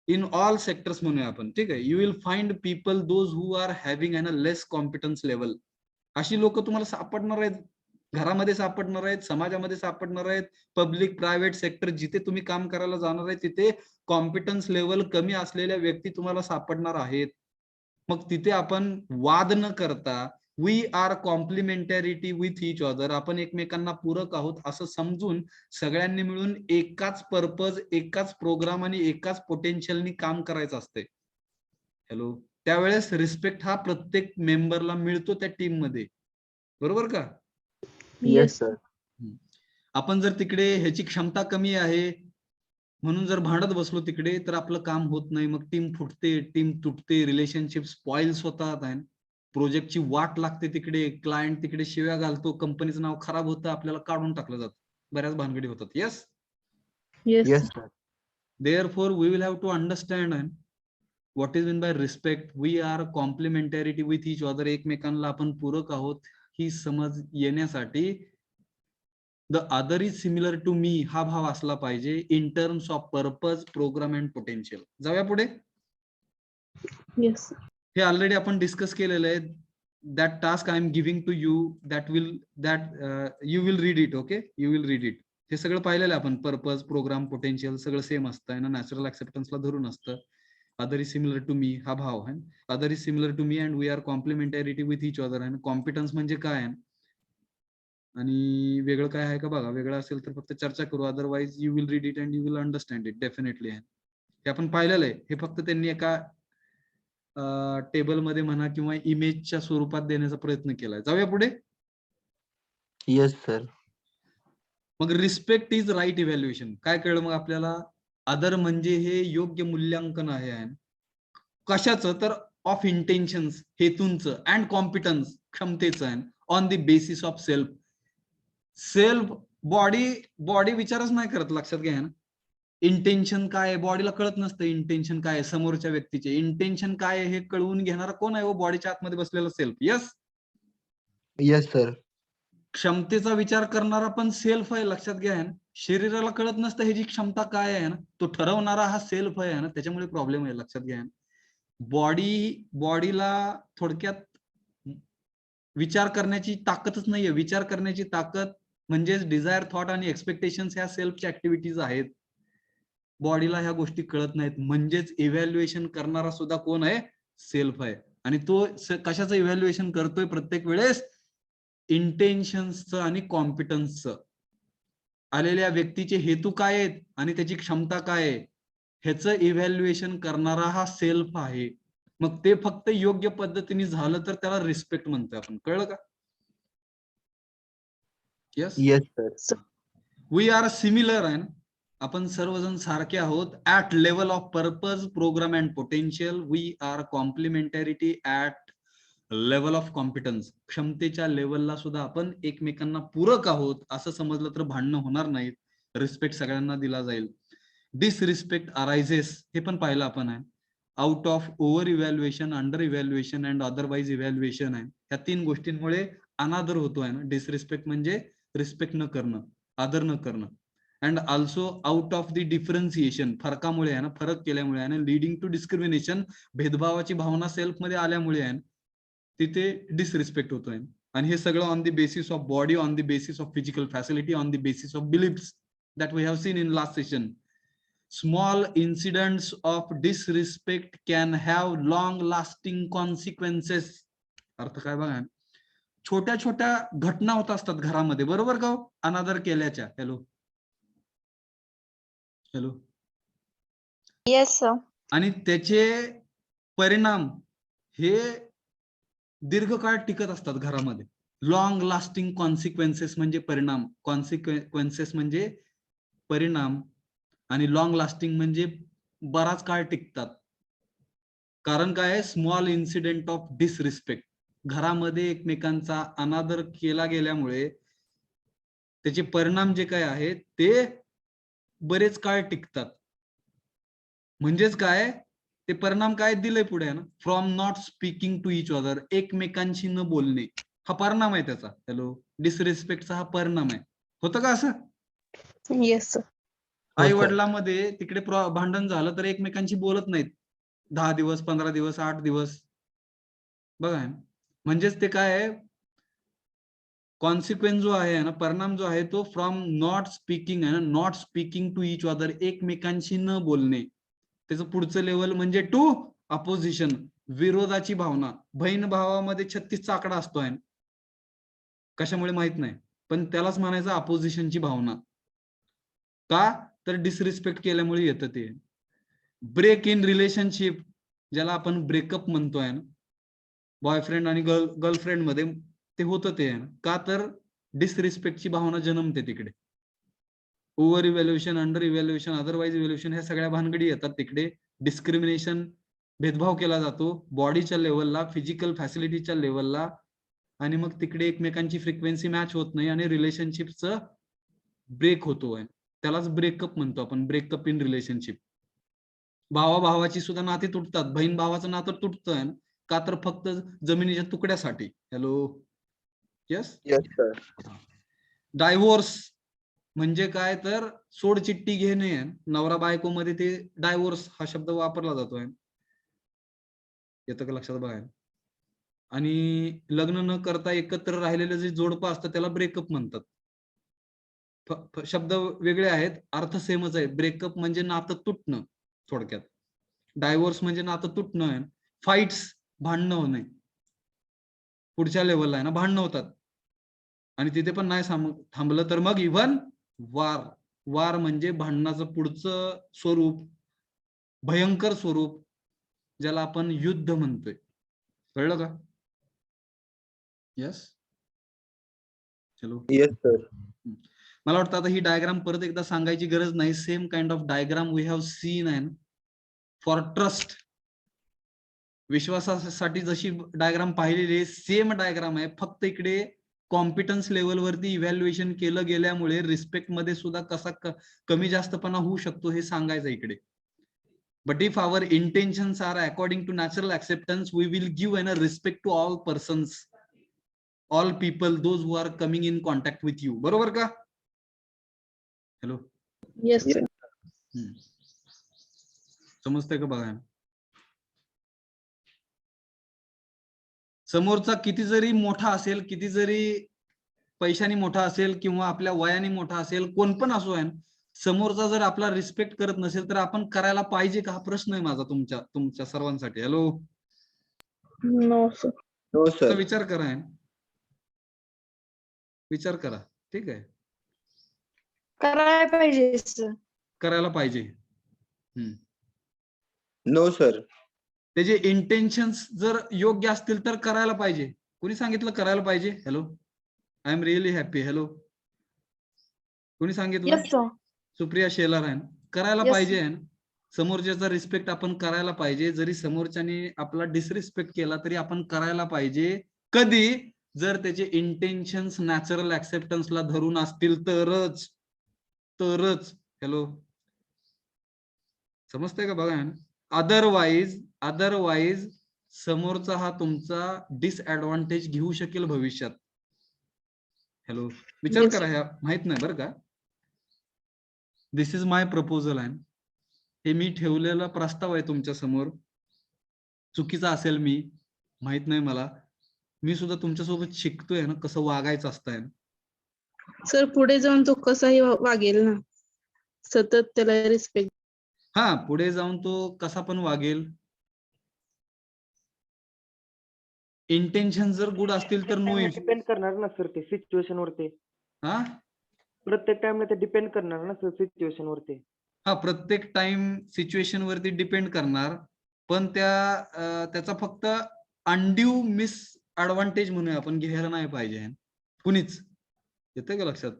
in all sectors म्हणूया आपण, ठीक आहे, you will find people those who are having a less competence level. अशी लोक तुम्हाला सापडणार आहेत, घरामध्ये सापडणार आहेत, समाजामध्ये सापडणार आहेत, पब्लिक प्रायव्हेट सेक्टर जिथे तुम्ही काम करायला जाणार आहे तिथे कॉम्पिटन्स लेवल कमी असलेल्या व्यक्ती तुम्हाला सापडणार आहेत. मग तिथे आपण वाद न करता we are complementarity with each other, आपण एकमेकांना पूरक आहोत असं समजून सगळ्यांनी मिळून एकाच पर्पज, एकाच प्रोग्राम आणि एकाच पोटेन्शियलनी काम करायचं असते. हॅलो, त्यावेळेस रिस्पेक्ट हा प्रत्येक मेंबरला मिळतो त्या टीम मध्ये. बरोबर का? Yes sir. आपण जर तिकडे ह्याची क्षमता कमी आहे म्हणून जर भांडत बसलो तिकडे, तर आपलं काम होत नाही. मग टीम फुटते, टीम तुटते, रिलेशनशिप स्पॉइल्स होतात, प्रोजेक्टची वाट लागते तिकडे, क्लायंट तिकडे शिव्या घालतो, कंपनीचं नाव खराब होतं, आपल्याला काढून टाकलं जातं, बऱ्याच भानगडी होतात. Yes yes sir. therefore we will have to understand what is meant by respect. We are complementarity with each other, एकमेकांना आपण पूरक आहोत ही समज येण्यासाठी the other is similar to me हा भाव असला पाहिजे in terms of purpose, programme and potential. जाऊया पुढे. येस हे ऑलरेडी आपण डिस्कस केलेलं आहे. That task I am giving to you, that you will read it. Okay, you will read it. हे सगळं पाहिलेलं आहे आपण. पर्पज, प्रोग्राम, पोटेन्शियल सगळं सेम असतं ना, नॅचरल ऍक्सेप्टन्सला धरून असतं. Other is similar to me हा भाव आहे. Other is similar to me and we are complementarity with each other. आणि कॉम्पिटन्स म्हणजे काय आणि वेगळं काय आहे का बघा. वेगळं असेल तर फक्त चर्चा करू, otherwise you will read it and you will understand it definitely. हे आपण पाहिलेलं आहे. हे फक्त त्यांनी एका टेबल मध्ये म्हणा किंवा इमेजच्या स्वरूपात देण्याचा प्रयत्न केलाय. जाऊया पुढे. Yes sir. मग रिस्पेक्ट इज राईट इव्हॅल्युएशन. काय कळलं मग आपल्याला? अदर म्हणजे हे योग्य मूल्यांकन आहे. कशाचं? तर ऑफ इंटेन्शन्स, हेतूंचं, अँड कॉम्पिटन्स, क्षमतेचं आहे. On the basis of self. Self body विचारच नाही करत, लक्षात घ्या ना. इंटेन्शन काय आहे, बॉडीला कळत नसतं इंटेन्शन काय आहे, समोरच्या व्यक्तीचे इंटेन्शन काय आहे हे कळवून घेणारा कोण आहे, बॉडीच्या आतमध्ये बसलेला सेल्फ. यस. Yes, sir. क्षमतेचा विचार करणारा पण सेल्फ आहे, लक्षात घ्या ना. शरीराला कळत नसतं ह्याची क्षमता काय आहे ना, तो ठरवणारा हा सेल्फ आहे ना, त्याच्यामुळे प्रॉब्लेम आहे, लक्षात घ्या. बॉडीला थोडक्यात विचार करण्याची ताकदच नाहीये. विचार करण्याची ताकद म्हणजेच डिझायर, थॉट आणि एक्सपेक्टेशन्स ह्या सेल्फच्या ऍक्टिव्हिटीज आहेत. बॉडीला ह्या गोष्टी कळत नाहीत, म्हणजेच इव्हॅल्युएशन करणारा सुद्धा कोण आहे, सेल्फ आहे. आणि तो कशाचं इव्हॅल्युएशन करतोय प्रत्येक वेळेस, इंटेन्शन्सचं आणि कॉम्पिटन्सचं. आलेल्या व्यक्तीचे हेतू काय आहेत आणि त्याची क्षमता काय आहे ह्याचं इव्हॅल्युएशन करणारा हा सेल्फ आहे. मग ते फक्त योग्य पद्धतीने झालं तर त्याला रिस्पेक्ट म्हणतोय आपण. कळलं का? Yes. Yes, sir. We are similar आहे ना, आपण सर्वजण सारखे आहोत. At level of purpose, programme and potential. We are complementarity at level of competence. क्षमतेच्या लेवलला सुद्धा आपण एकमेकांना पूरक आहोत असं समजलं तर भांडणं होणार नाहीत. रिस्पेक्ट सगळ्यांना दिला जाईल. डिसरिस्पेक्ट अरायझेस, हे पण पाहिलं आपण आहे, out of over evaluation, under evaluation and otherwise evaluation आहे. ह्या तीन गोष्टींमुळे अनादर होतोय ना. डिसरिस्पेक्ट म्हणजे रिस्पेक्ट न करणं, आदर न करणं. And also out of the differentiation, फरकामुळे आहे ना, फरक केल्यामुळे आहे ना, लिडिंग टू डिस्क्रिमिनेशन, भेदभावाची भावना सेल्फ मध्ये आल्यामुळे आहे, तिथे डिसरिस्पेक्ट होतोय. आणि हे सगळं on the basis of body, on the basis of physical facility, on the basis of beliefs that we have seen in last session. Small incidents of disrespect can have long lasting consequences. अर्थ काय बघा, छोट्या छोट्या घटना होत असतात घरामध्ये, बरोबर का, अनादर केल्याच्या. Hello hello. Yes, sir. आणि त्याचे परिणाम हे दीर्घकाळ टिकत असतात घरामध्ये. लॉंग लास्टिंग कॉन्सिक्वेन्सेस म्हणजे परिणाम, कॉन्सिक्वेन्सेस म्हणजे परिणाम, आणि लॉंग लास्टिंग म्हणजे बराच काळ टिकतात. कारण काय आहे, स्मॉल इन्सिडेंट ऑफ डिसरिस्पेक्ट, घरामध्ये एकमेकांचा अनादर केला गेल्यामुळे त्याचे परिणाम जे काय आहेत ते बरेच काळ टिकतात. म्हणजेच काय, ते परिणाम काय दिले पुढे ना, from not speaking to each other, एकमेकांशी न बोलणे, हा परिणाम आहे त्याचा. हॅलो, डिसरिस्पेक्टचा हा परिणाम आहे. होतं का असं? Yes, sir. आई वडिलांमध्ये तिकडे भांडण झालं तर एकमेकांशी बोलत नाहीत 10 दिवस, 15 दिवस, 8 दिवस. बघा, म्हणजेच ते काय आहे, कॉन्सिक्वेन्स जो आहे ना, परिणाम जो आहे तो फ्रॉम नॉट स्पीकिंग आहे ना, not speaking to each other, एकमेकांशी न बोलणे. त्याचं पुढचं लेवल म्हणजे टू अपोजिशन, विरोधाची भावना. बहीण भावामध्ये 36 आकडा असतो आहे, कशामुळे माहित नाही, पण त्यालाच म्हणायचं अपोजिशनची भावना. का तर डिसरिस्पेक्ट केल्यामुळे येतं ते. ब्रेक इन रिलेशनशिप, ज्याला आपण ब्रेकअप म्हणतोय ना, बॉयफ्रेंड आणि गर्लफ्रेंड मध्ये ते होतं ते, का तर डिसरिस्पेक्टची भावना जन्मते तिकडे. Over evaluation, under evaluation, otherwise evaluation, ह्या सगळ्या भानगडी येतात तिकडे. डिस्क्रिमिनेशन, भेदभाव केला जातो बॉडीच्या लेवलला, फिजिकल फॅसिलिटीच्या लेवलला, आणि मग तिकडे एकमेकांची फ्रिक्वेन्सी मॅच होत नाही आणि रिलेशनशिपचं ब्रेक होतोय. त्यालाच ब्रेकअप म्हणतो आपण, ब्रेकअप इन रिलेशनशिप. भावा भावाची सुद्धा नाती तुटतात, बहीण भावाचं नातं तुटतंय का तर फक्त जमिनीच्या तुकड्यासाठी. Hello. Yes. Yes, sir. Divorce म्हणजे काय तर सोडचिठ्ठी घेणे. नवरा बायको मध्ये ते डायव्होर्स हा शब्द वापरला जातोय, येतं का लक्षात बघा. आणि लग्न न करता एकत्र राहिलेलं जे जोडपं असतं त्याला ब्रेकअप म्हणतात. शब्द वेगळे आहेत, अर्थ सेमच आहे. ब्रेकअप म्हणजे नातं तुटणं थोडक्यात, डायव्होर्स म्हणजे नातं तुटणं. फाईट्स, भांडणं होणे, पुढच्या लेवलला आहे ना भांडणं होतात. आणि तिथे पण नाही थांबलं तर मग इव्हन वार. वार म्हणजे भांडणाचं पुढचं स्वरूप, भयंकर स्वरूप, ज्याला आपण युद्ध म्हणतोय. कळलं का? यस. चलो. Yes, sir. मला वाटतं आता ही डायग्राम परत एकदा सांगायची गरज नाही. Same kind of diagram we have seen and for trust. विश्वासासाठी जशी डायग्राम पाहिलेली सेम डायग्राम आहे, फक्त इकडे कॉम्पिटन्स लेवलवरती इव्हॅल्युएशन केलं गेल्यामुळे रिस्पेक्ट मध्ये सुद्धा कसा कमी जास्तपणा होऊ शकतो हे सांगायचं इकडे. But if our intentions are according to natural acceptance, we will give a respect to all persons, all people, those who are coming in contact with you. बरोबर का? हॅलो. Yes, sir. समजतंय का बघा. समोरचा किती जरी मोठा असेल, किती जरी पैशाने मोठा असेल किंवा आपल्या वयाने मोठा असेल, कोण पण असो आहे, समोरचा जर आपला रिस्पेक्ट करत नसेल तर आपण करायला पाहिजे का? हा प्रश्न आहे माझा तुमच्या सर्वांसाठी. Hello. No, sir. No, sir. विचार करा, विचार करा. ठीक आहे, करायला पाहिजे सर. करायला पाहिजे. No, sir. त्याचे इंटेन्शन्स जर योग्य असतील तर करायला पाहिजे. कोणी सांगितलं करायला पाहिजे? Hello. I am really happy. Hello. कोणी सांगितलं? Yes, sir. सुप्रिया शेलार आहे. करायला Yes, पाहिजे. समोरच्याचा रिस्पेक्ट आपण करायला पाहिजे. जरी समोरच्याने आपला डिसरिस्पेक्ट केला तरी आपण करायला पाहिजे. कधी? जर त्याचे इंटेन्शन्स नॅचरल ऍक्सेप्टन्सला धरून असतील तरच. हॅलो. समजतंय का बघा. अदरवाईज समोरचा हा तुमचा डिसएडव्हान्टेज घेऊ शकेल भविष्यात. हॅलो. विचार Yes, करा, ह्या माहित नाही बरं का. दिस इज माय प्रपोजल आहे. हे मी ठेवलेला प्रस्ताव आहे तुमच्या समोर. चुकीचा असेल मी माहित नाही मला. मी सुद्धा तुमच्यासोबत शिकतोय ना कसं वागायचं असतंय. सर पुढे जाऊन तो कसाही वागेल ना, सतत त्याला रिस्पेक्ट. हा, पुढे जाऊन तो कसा पण वागेल. इंटेन्शन जर गुड असतील तर नो इश्यू. डिपेंड करणार ना सर ते सिच्युएशन वरती. हा, प्रत्येक टाइमला ते डिपेंड करणार ना सर सिच्युएशन वरती. हा, प्रत्येक टाइम सिच्युएशन वरती डिपेंड करणार. पण त्याचा फक्त अनड्यू मिस ऍडव्हान्टेज म्हणून आपण घ्यायला नाही पाहिजे कुणीच. येतंय का लक्षात?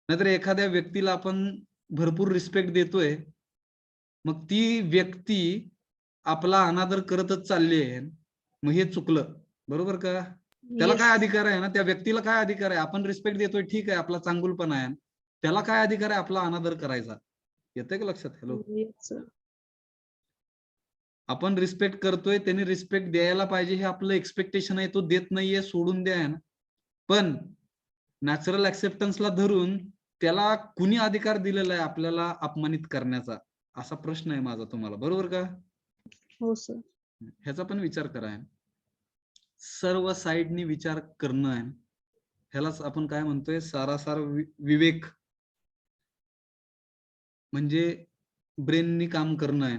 नाहीतर एखाद्या व्यक्तीला आपण भरपूर रिस्पेक्ट देतोय, मग ती व्यक्ती आपला अनादर करतच चालली आहे, मग हे चुकलं. बरोबर का? त्याला काय अधिकार आहे ना, त्या व्यक्तीला काय अधिकार आहे? आपण रिस्पेक्ट देतोय ठीक आहे, आपला चांगुलपणा आहे. त्याला काय अधिकार आहे आपला अनादर करायचा? येतंय का लक्षात? हॅलो. आपण रिस्पेक्ट करतोय, त्याने रिस्पेक्ट द्यायला पाहिजे हे आपलं एक्सपेक्टेशन आहे. तो देत नाहीये, सोडून द्या ना. पण नॅचरल ऍक्सेप्टन्सला धरून त्याला कुणी अधिकार दिलेला आहे आपल्याला अपमानित करण्याचा? असा प्रश्न आहे माझा तुम्हाला. बरोबर का? हो सर. ह्याचा पण विचार करा. सर्व साइडनी विचार करणं आहे. ह्यालाच आपण काय म्हणतोय? सारासार विवेक. म्हणजे ब्रेननी काम करणं आहे.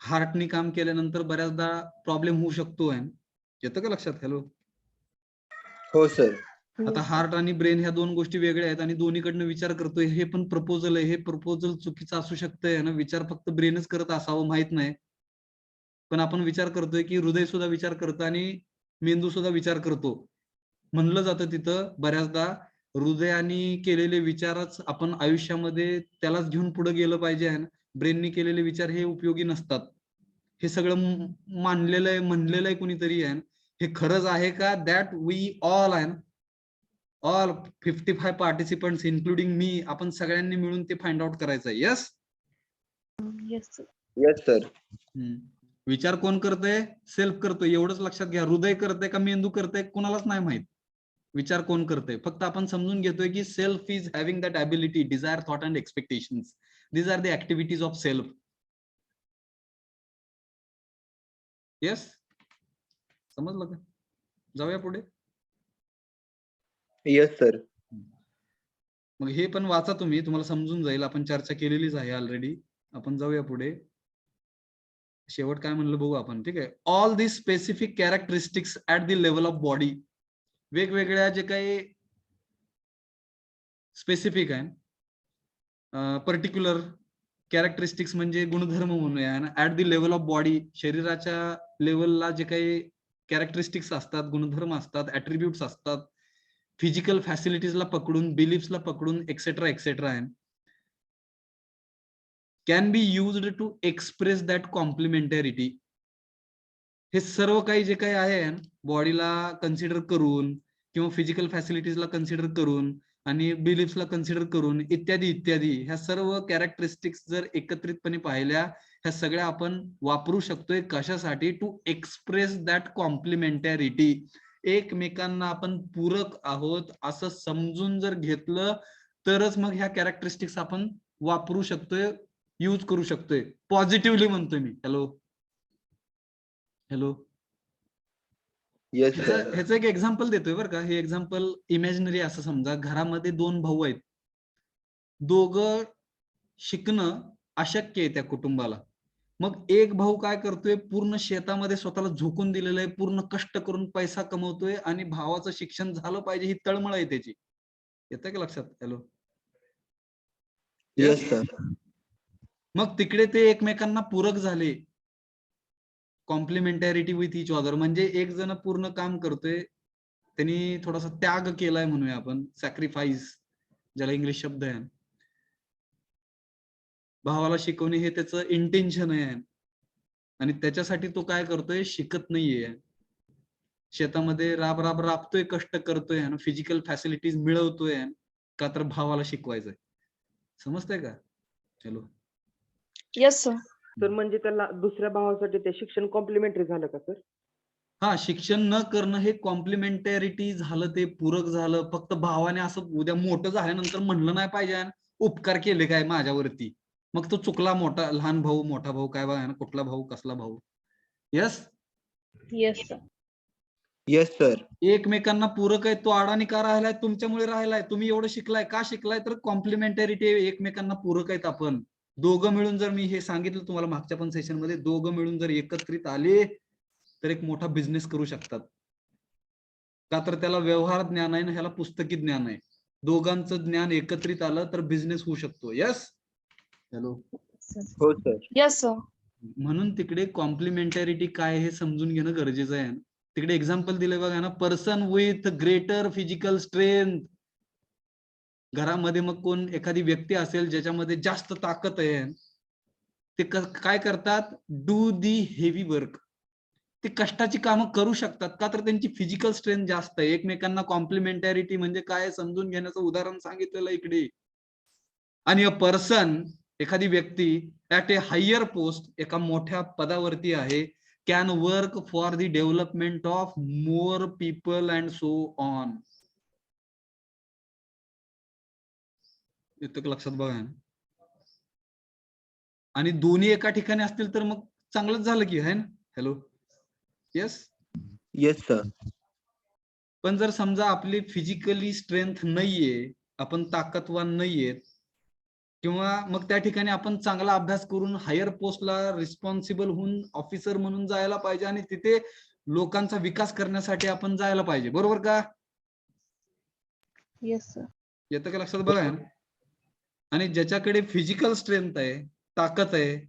हार्टनी काम केल्यानंतर बऱ्याचदा प्रॉब्लेम होऊ शकतो. येतं का लक्षात? हॅलो. हो सर. आता हार्ट आणि ब्रेन ह्या दोन गोष्टी वेगळ्या आहेत आणि दोन्हीकडनं विचार करतोय. हे पण प्रपोजल आहे. हे प्रपोजल चुकीचं असू शकतंय ना. विचार फक्त ब्रेनच करत असावं माहित नाही, पण आपण विचार करतोय की हृदय सुद्धा विचार करतं आणि मेंदू सुद्धा विचार करतो. म्हणलं जातं तिथं बऱ्याचदा हृदयाने केलेले विचारच आपण आयुष्यामध्ये त्यालाच घेऊन पुढे गेलं पाहिजे. ब्रेननी केलेले विचार हे उपयोगी नसतात. हे सगळं मानलेलं आहे, म्हणलेलं आहे कुणीतरी. हे खरंच आहे का? That we all all 55 participants including me, आपण सगळ्यांनी मिळून ते फाइंड आउट करायचं आहे. यस. Yes sir. विचार कोण करतंय? सेल्फ करतोय. एवढंच लक्षात घ्या. हृदय करतंय का मेंदू करतंय कुणालाच नाही माहित. विचार कोण करतंय फक्त आपण समजून घेतोय की self is having that ability, desire, thought and expectations. These are the activities of self. Yes, समजलं का? जाऊया पुढे. Yes sir. मग हे पण वाचा तुम्ही, तुम्हाला समजून जाईल. आपण चर्चा केलेलीच आहे ऑलरेडी. आपण जाऊया पुढे. शेवट काय म्हणलं बघू आपण. ठीक आहे. All this specific characteristics at the level of body. वेगवेगळ्या जे काही स्पेसिफिक आहे, पर्टिक्युलर कॅरेक्टरिस्टिक्स म्हणजे गुणधर्म म्हणूया ना. At the level of body, शरीराच्या लेवलला जे काही कॅरेक्टरिस्टिक्स असतात, गुणधर्म असतात, ऍट्रिब्यूट्स असतात, फिजिकल फॅसिलिटीजला पकडून, बिलीफ्सला पकडून, एक्सेट्रा एक्सेट्रा आहे, can be used to express that complementarity. हे सर्व काही जे काही आहे बॉडीला कन्सिडर करून, किंवा फिजिकल फॅसिलिटीजला कन्सिडर करून आणि बिलिफ्सला कन्सिडर करून इत्यादी इत्यादी ह्या सर्व कॅरेक्टरिस्टिक्स जर एकत्रितपणे पाहिल्या, ह्या सगळ्या आपण वापरू शकतोय कशासाठी? To express that complementarity. एकमेकांना आपण पूरक आहोत असं समजून जर घेतलं तरच मग ह्या कॅरेक्टरिस्टिक्स आपण वापरू शकतोय, यूज करू शकतोय. पॉझिटिव्हली म्हणतोय मी. Hello hello yes sir. ह्याचं एक एक्झाम्पल देतोय बरं का. हे एक्झाम्पल इमॅजिनरी असं समजा. घरामध्ये 2 भाऊ आहेत, दोघं शिकणं अशक्य आहे त्या कुटुंबाला. मग एक भाऊ काय करतोय, पूर्ण शेतामध्ये स्वतःला झोकून दिलेलं आहे, पूर्ण कष्ट करून पैसा कमवतोय आणि भावाचं शिक्षण झालं पाहिजे ही तळमळ आहे त्याची. येतं का लक्षात? Hello yes sir. मग तिकडे ते एकमेकांना पूरक झाले. कॉम्प्लिमेंटॅरिटी विथ इच अदर. म्हणजे एक जण पूर्ण काम करतोय, त्यांनी थोडासा त्याग केलाय म्हणूया आपण, सॅक्रिफाईस ज्याला इंग्लिश शब्द आहे. भावाला शिकवणे हे त्याचं इंटेन्शन आहे आणि त्याच्यासाठी तो काय करतोय, शिकत नाहीये, शेतामध्ये राब राब राबतोय, कष्ट करतोय आणि फिजिकल फॅसिलिटीज मिळवतोय का तर भावाला शिकवायचंय. समजतंय का? चलो येस सर. तर म्हणजे त्याला दुसऱ्या भावासाठी ते शिक्षण कॉम्प्लिमेंटरी झालं का सर? हा, शिक्षण न करणं हे कॉम्प्लिमेंटॅरिटी झालं, ते पूरक झालं. फक्त भावाने असं उद्या मोठं झाल्यानंतर म्हणलं नाही पाहिजे उपकार केले काय माझ्यावरती, मग तो चुकला. मोठा लहान भाऊ, मोठा भाऊ काय बघा ना, कुठला भाऊ कसला भाऊ. Yes yes sir. Yes sir. एकमेकांना पूरक आहे. तो अडाणी का राहिलाय? तुमच्यामुळे राहिलाय. तुम्ही एवढं शिकलाय का शिकलाय? तर कॉम्प्लिमेंटॅरिटी, एकमेकांना पूरक आहेत आपण. दोघं मिळून जर, मी हे सांगितलं तुम्हाला मागच्या पण सेशन मध्ये, दोघं मिळून जर एकत्रित आले तर एक मोठा बिझनेस करू शकतात. का तर त्याला व्यवहार ज्ञान आहे ना, ह्याला पुस्तकी ज्ञान आहे. दोघांचं ज्ञान एकत्रित आलं तर बिझनेस होऊ शकतो. यस हॅलो हो सर. Yes sir. म्हणून तिकडे कॉम्प्लिमेंटॅरिटी काय हे समजून घेणं गरजेचं आहे. तिकडे एक्झाम्पल दिले बघा ना, person with greater physical strength. घरामध्ये मग कोण एखादी व्यक्ती असेल ज्याच्यामध्ये जास्त ताकद आहे, ते काय करतात, डू दी हेवी वर्क. ते कष्टाची कामं करू शकतात का तर त्यांची फिजिकल स्ट्रेंथ जास्त आहे. एकमेकांना कॉम्प्लिमेंटॅरिटी म्हणजे काय समजून घेण्याचं उदाहरण सांगितलेलं इकडे. आणि अ पर्सन, एखादी व्यक्ती ऍट ए हायर पोस्ट, एका मोठ्या पदावरती आहे, can work for the development of more people and so on. इतकं लक्षात बघा. आणि दोन्ही एका ठिकाणी असतील तर मग चांगलंच झालं की, आहे ना. Hello yes yes sir. पण जर समजा आपली फिजिकली स्ट्रेंथ नाहीये, आपण ताकदवान नाहीये, किंवा मग त्या ठिकाणी आपण चांगला अभ्यास करून हायर पोस्टला रिस्पॉन्सिबल होऊन ऑफिसर म्हणून जायला पाहिजे आणि तिथे लोकांचा विकास करण्यासाठी आपण जायला पाहिजे. बरोबर का? Yes sir. येतं का लक्षात बघा. आणि ज्याच्याकडे फिजिकल स्ट्रेंथ आहे, ताकद आहे,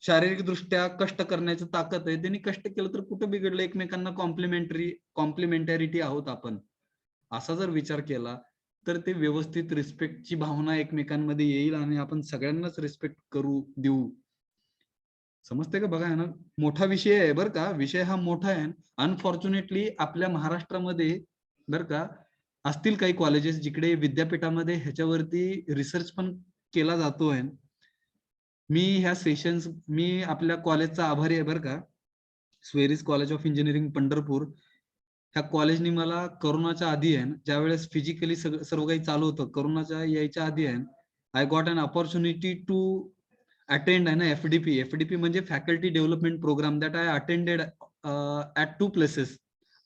शारीरिक दृष्ट्या कष्ट करण्याची ताकद आहे, त्यांनी कष्ट केलं तर कुठं बिघडलं? एकमेकांना कॉम्प्लिमेंटॅरिटी आहोत आपण, असा जर विचार केला तर ते व्यवस्थित रिस्पेक्टची भावना एकमेकांमध्ये येईल आणि आपण सगळ्यांनाच रिस्पेक्ट करू देऊ. समजते का? बघा ना, मोठा विषय आहे बरं का. विषय हा मोठा आहे. अनफॉर्च्युनेटली आपल्या महाराष्ट्रामध्ये बरं का असतील काही कॉलेजेस जिकडे विद्यापीठामध्ये ह्याच्यावरती रिसर्च पण केला जातोय. मी ह्या सेशन्स, मी आपल्या कॉलेजचा आभारी आहे बरं का. स्वेरिस कॉलेज ऑफ इंजिनिअरिंग पंढरपूर, ह्या कॉलेजनी मला करोनाच्या आधी आहे, ज्यावेळेस फिजिकली सर्व काही चालू होतं, करोनाच्या यायच्या आधी आहे, I got an opportunity to attend आहे ना एफडीपी. एफडीपी म्हणजे faculty development programme, that I attended at 2 places,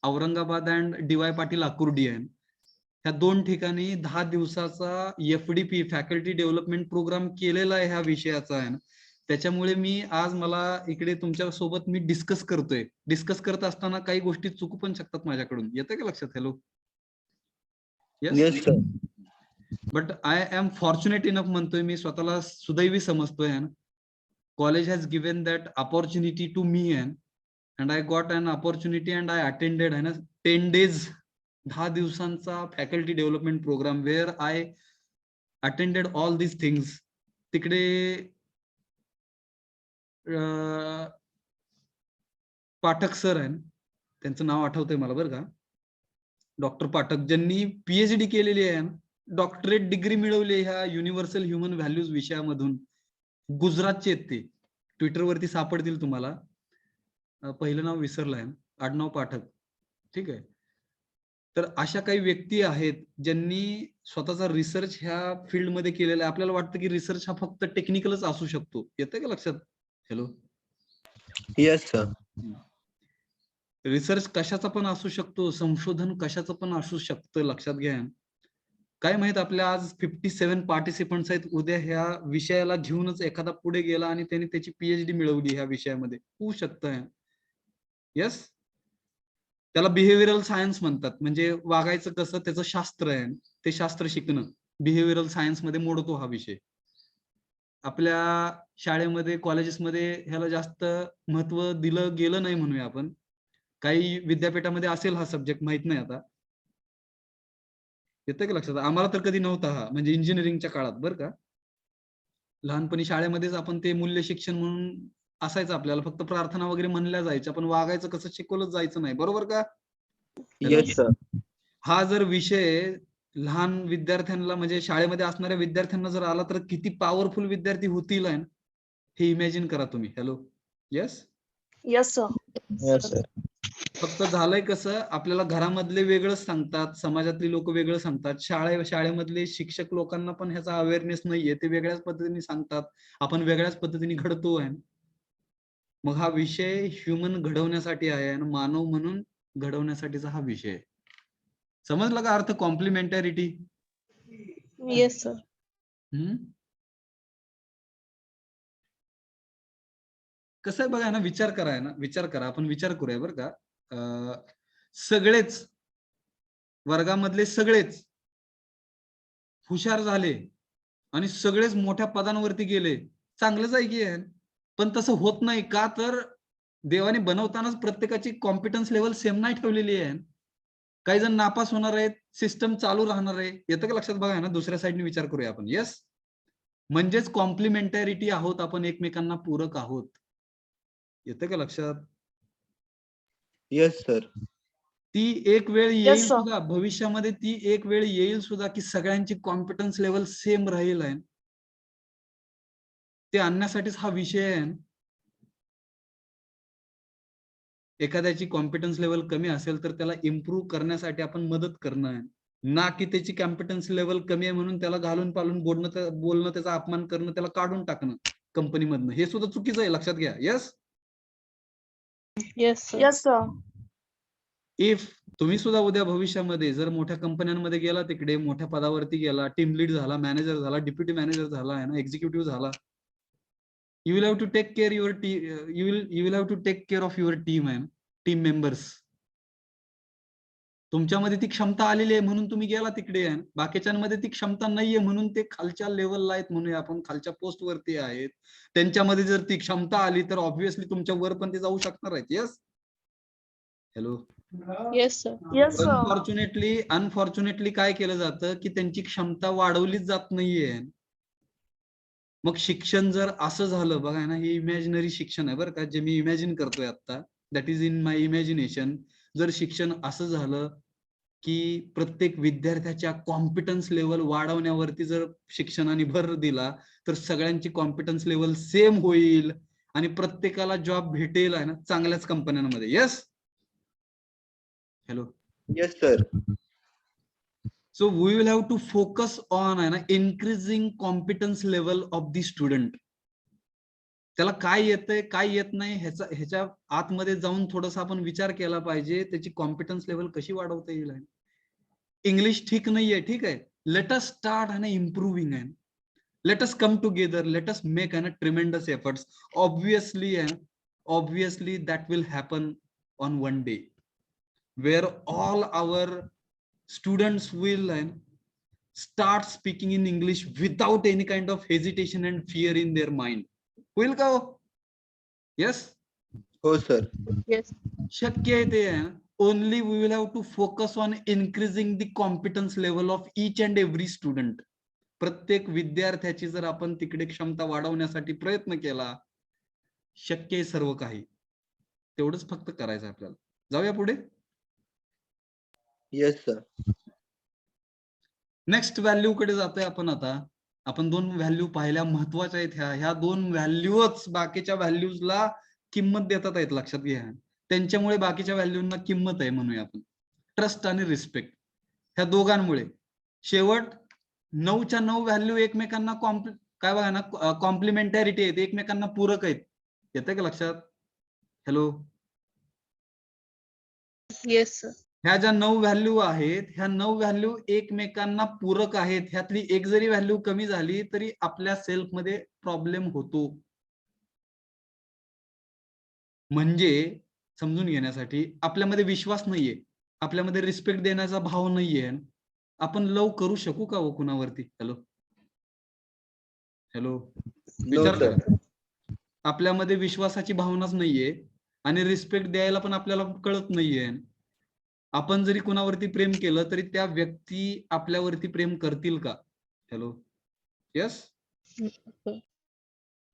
Aurangabad and D Y. Patil Akurdi आहे. ह्या 2 ठिकाणी 10 दिवसाचा एफडीपी फॅकल्टी डेव्हलपमेंट प्रोग्राम केलेला आहे ह्या विषयाचा आहे. त्याच्यामुळे मी आज, मला इकडे तुमच्या सोबत मी डिस्कस करतोय. डिस्कस करत असताना काही गोष्टी चुकू पण शकतात माझ्याकडून. येतं का लक्षात? Hello yes sir. But I am fortunate enough म्हणतोय, मी स्वतःला सुदैवी समजतोय. College has given that opportunity to me and I got an opportunity and I attended आहे ना 10 days, 10 दिवसांचा faculty development programme, where I attended all these things. तिकडे पाठक सर आहे, त्यांचं नाव आठवतंय मला बरं का. डॉक्टर पाठक, ज्यांनी PhD केलेली आहे, डॉक्टरेट डिग्री मिळवली ह्या युनिव्हर्सल ह्युमन व्हॅल्यूज विषयामधून. गुजरातचे आहेत ते, ट्विटरवरती सापडतील तुम्हाला. पहिलं नाव विसरलंय, आडनाव पाठक. ठीक आहे. तर अशा काही व्यक्ती आहेत ज्यांनी स्वतःचा रिसर्च ह्या फील्डमध्ये केलेला आहे. आपल्याला वाटतं की रिसर्च हा फक्त टेक्निकलच असू शकतो. येतंय का लक्षात? हॅलो. Yes, sir. रिसर्च कशाचा पण असू शकतो, संशोधन कशाचं पण असू शकतं. लक्षात घ्या. काय माहित, आपल्या आज 57 पार्टिसिपंट्स आहेत. उद्या ह्या विषयाला घेऊनच एखादा पुढे गेला आणि त्यांनी त्याची PhD मिळवली ह्या विषयामध्ये, होऊ शकतं. यस. त्याला बिहेव्हिअरल सायन्स म्हणतात. म्हणजे वागायचं कसं त्याचं शास्त्र आहे, ते शास्त्र शिकणं बिहेव्हिअरल सायन्स मध्ये मोडतो हा विषय. आपल्या शाळेमध्ये, कॉलेजेसमध्ये ह्याला जास्त महत्व दिलं गेलं नाही म्हणूया आपण. काही विद्यापीठामध्ये असेल हा सब्जेक्ट, माहित नाही आता. येतं का लक्षात? आम्हाला तर कधी नव्हता हा, म्हणजे इंजिनिअरिंगच्या काळात बरं का. लहानपणी शाळेमध्येच आपण ते मूल्य शिक्षण म्हणून असायचं आपल्याला, फक्त प्रार्थना वगैरे म्हणल्या जायच्या, पण वागायचं कसं शिकवलंच जायचं नाही. बरोबर का? Yes, sir. हा जर विषय लहान विद्यार्थ्यांना, म्हणजे शाळेमध्ये असणाऱ्या विद्यार्थ्यांना जर आला तर किती पॉवरफुल विद्यार्थी होतील हे इमॅजिन करा तुम्ही. Hello. Yes. Yes, sir. Yes, sir. फक्त झालंय कसं, आपल्याला घरामधले वेगळंच सांगतात, समाजातली लोक वेगळं सांगतात, शाळेमधले शिक्षक लोकांना पण ह्याचा अवेअरनेस नाहीये, ते वेगळ्याच पद्धतीने सांगतात, आपण वेगळ्याच पद्धतीने घडतोय. मग हा विषय ह्युमन घडवण्यासाठी आहे आणि मानव म्हणून घडवण्यासाठीचा हा विषय आहे. समजलं का अर्थ कॉम्प्लिमेंटॅरिटी? Yes sir. कसं आहे बघा ना, विचार करा ना, विचार करा, आपण विचार करूया बरं का. सगळेच वर्गामधले सगळेच हुशार झाले आणि सगळेच मोठ्या पदांवरती गेले, चांगलंच आहे की. पण तसं होत नाही का, तर देवाने बनवतानाच प्रत्येकाची कॉम्पिटन्स लेवल सेम नाही ठेवलेली आहे. काही जण नापास होणार आहेत, सिस्टम चालू राहणार आहे. येतं का लक्षात? बघा ना, दुसऱ्या साईडने विचार करूया आपण. येस. म्हणजेच कॉम्प्लिमेंटॅरिटी आहोत आपण, एकमेकांना पूरक आहोत. येतं का लक्षात? Yes, sir. ती एक वेळ Yes, येईल sir. सुद्धा भविष्यामध्ये, ती एक वेळ येईल सुद्धा की सगळ्यांची कॉम्पिटन्स लेवल सेम राहील आहे. ते आणण्यासाठीच हा विषय आहे. एखाद्याची कॉम्पिटन्स लेवल कमी असेल तर त्याला इम्प्रूव्ह करण्यासाठी आपण मदत करणं आहे, ना की त्याची कॉम्पिटन्स लेवल कमी आहे म्हणून त्याला घालून पालून बोलणं, त्याचा अपमान करणं, त्याला काढून टाकणं कंपनीमधनं. हे सुद्धा चुकीचं आहे, लक्षात घ्या. Yes. Yes sir. Yes, sir. If तुम्ही सुद्धा उद्या भविष्यामध्ये जर मोठ्या कंपन्यांमध्ये गेला, तिकडे मोठ्या पदावरती गेला, टीम लीड झाला, मॅनेजर झाला, डेप्युटी मॅनेजर झाला आहे ना, एक्झिक्युटिव्ह झाला, you will have to take care your team, you will have to take care of your team and team members. तुमच्यामध्ये ती क्षमता आलेली आहे म्हणून तुम्ही गेला तिकडे, बाकीच्यांमध्ये ती क्षमता नाहीये म्हणून ते खालच्या लेवलला आहेत, म्हणून आपण खालच्या पोस्ट वरती आहेत. त्यांच्यामध्ये जर ती क्षमता आली तर ऑब्व्हियसली तुमच्या वर पण ते जाऊ शकणार आहेत. Yes. Hello. Yes sir. Yes, sir. Unfortunately काय केलं जातं की त्यांची क्षमता वाढवलीच जात नाहीये. मग शिक्षण जर असं झालं, बघा ना, हे इमॅजिनरी शिक्षण आहे बरं का, जे मी इमॅजिन करतोय आता, that is in my imagination. जर शिक्षण असं झालं की प्रत्येक विद्यार्थ्याच्या कॉम्पिटन्स लेवल वाढवण्यावरती जर शिक्षणाने भर दिला, तर सगळ्यांची कॉम्पिटन्स लेवल सेम होईल आणि प्रत्येकाला जॉब भेटेल आहे ना, चांगल्याच कंपन्यांमध्ये. Yes. Hello. Yes, sir. So we will have to focus on increasing competence level of the student. त्याला काय येतंय, काय येत नाही, ह्याच्या आतमध्ये जाऊन थोडासा आपण विचार केला पाहिजे, त्याची कॉम्पिटन्स लेवल कशी वाढवता येईल. इंग्लिश ठीक नाहीये, ठीक आहे, लेट अस स्टार्ट इम्प्रूव्हिंग आहे. Let us come together, let us make tremendous efforts. Obviously that will happen on one day where all our students will start speaking in English without any kind of hesitation and fear in their mind. होईल का? Yes. Oh, sir. येस. शक्य आहे ते. Only we will have to focus on increasing the competence level of each and every student. प्रत्येक विद्यार्थ्याची जर आपण तिकडे क्षमता वाढवण्यासाठी प्रयत्न केला, शक्य आहे सर्व काही. तेवढंच फक्त करायचं आपल्याला. जाऊया पुढे. Yes sir. नेक्स्ट व्हॅल्यू कडे जातोय आपण आता. आपण दोन व्हॅल्यू पाहिल्या, महत्वाच्या आहेत ह्या दोन व्हॅल्यूच बाकीच्या व्हॅल्यूजला किंमत देतात आहेत, लक्षात घ्या. त्यांच्यामुळे बाकीच्या व्हॅल्यूंना किंमत आहे म्हणूया आपण. ट्रस्ट आणि रिस्पेक्ट ह्या दोघांमुळे शेवट 9च्या 9 व्हॅल्यू एकमेकांना काय बघा ना, कॉम्प्लिमेंटॅरिटी आहेत, एकमेकांना पूरक आहेत. येते का लक्षात? हॅलो. Yes sir. ह्या ज्या 9 व्हॅल्यू आहेत, ह्या 9 व्हॅल्यू एकमेकांना पूरक आहेत. ह्यातली एक जरी व्हॅल्यू कमी झाली तरी आपल्या सेल्फ मध्ये प्रॉब्लेम होतो. म्हणजे समजून घेण्यासाठी आपल्यामध्ये विश्वास नाहीये, आपल्यामध्ये रिस्पेक्ट देण्याचा भाव नाहीये, आपण लव करू शकू का हो कुणावरती? Hello hello. विचार करा. आपल्यामध्ये विश्वासाची भावनाच नाहीये आणि रिस्पेक्ट द्यायला पण आपल्याला कळत नाहीये. आपण जरी कुणावरती प्रेम केलं तरी त्या व्यक्ती आपल्यावरती प्रेम करतील का? हॅलो. यस.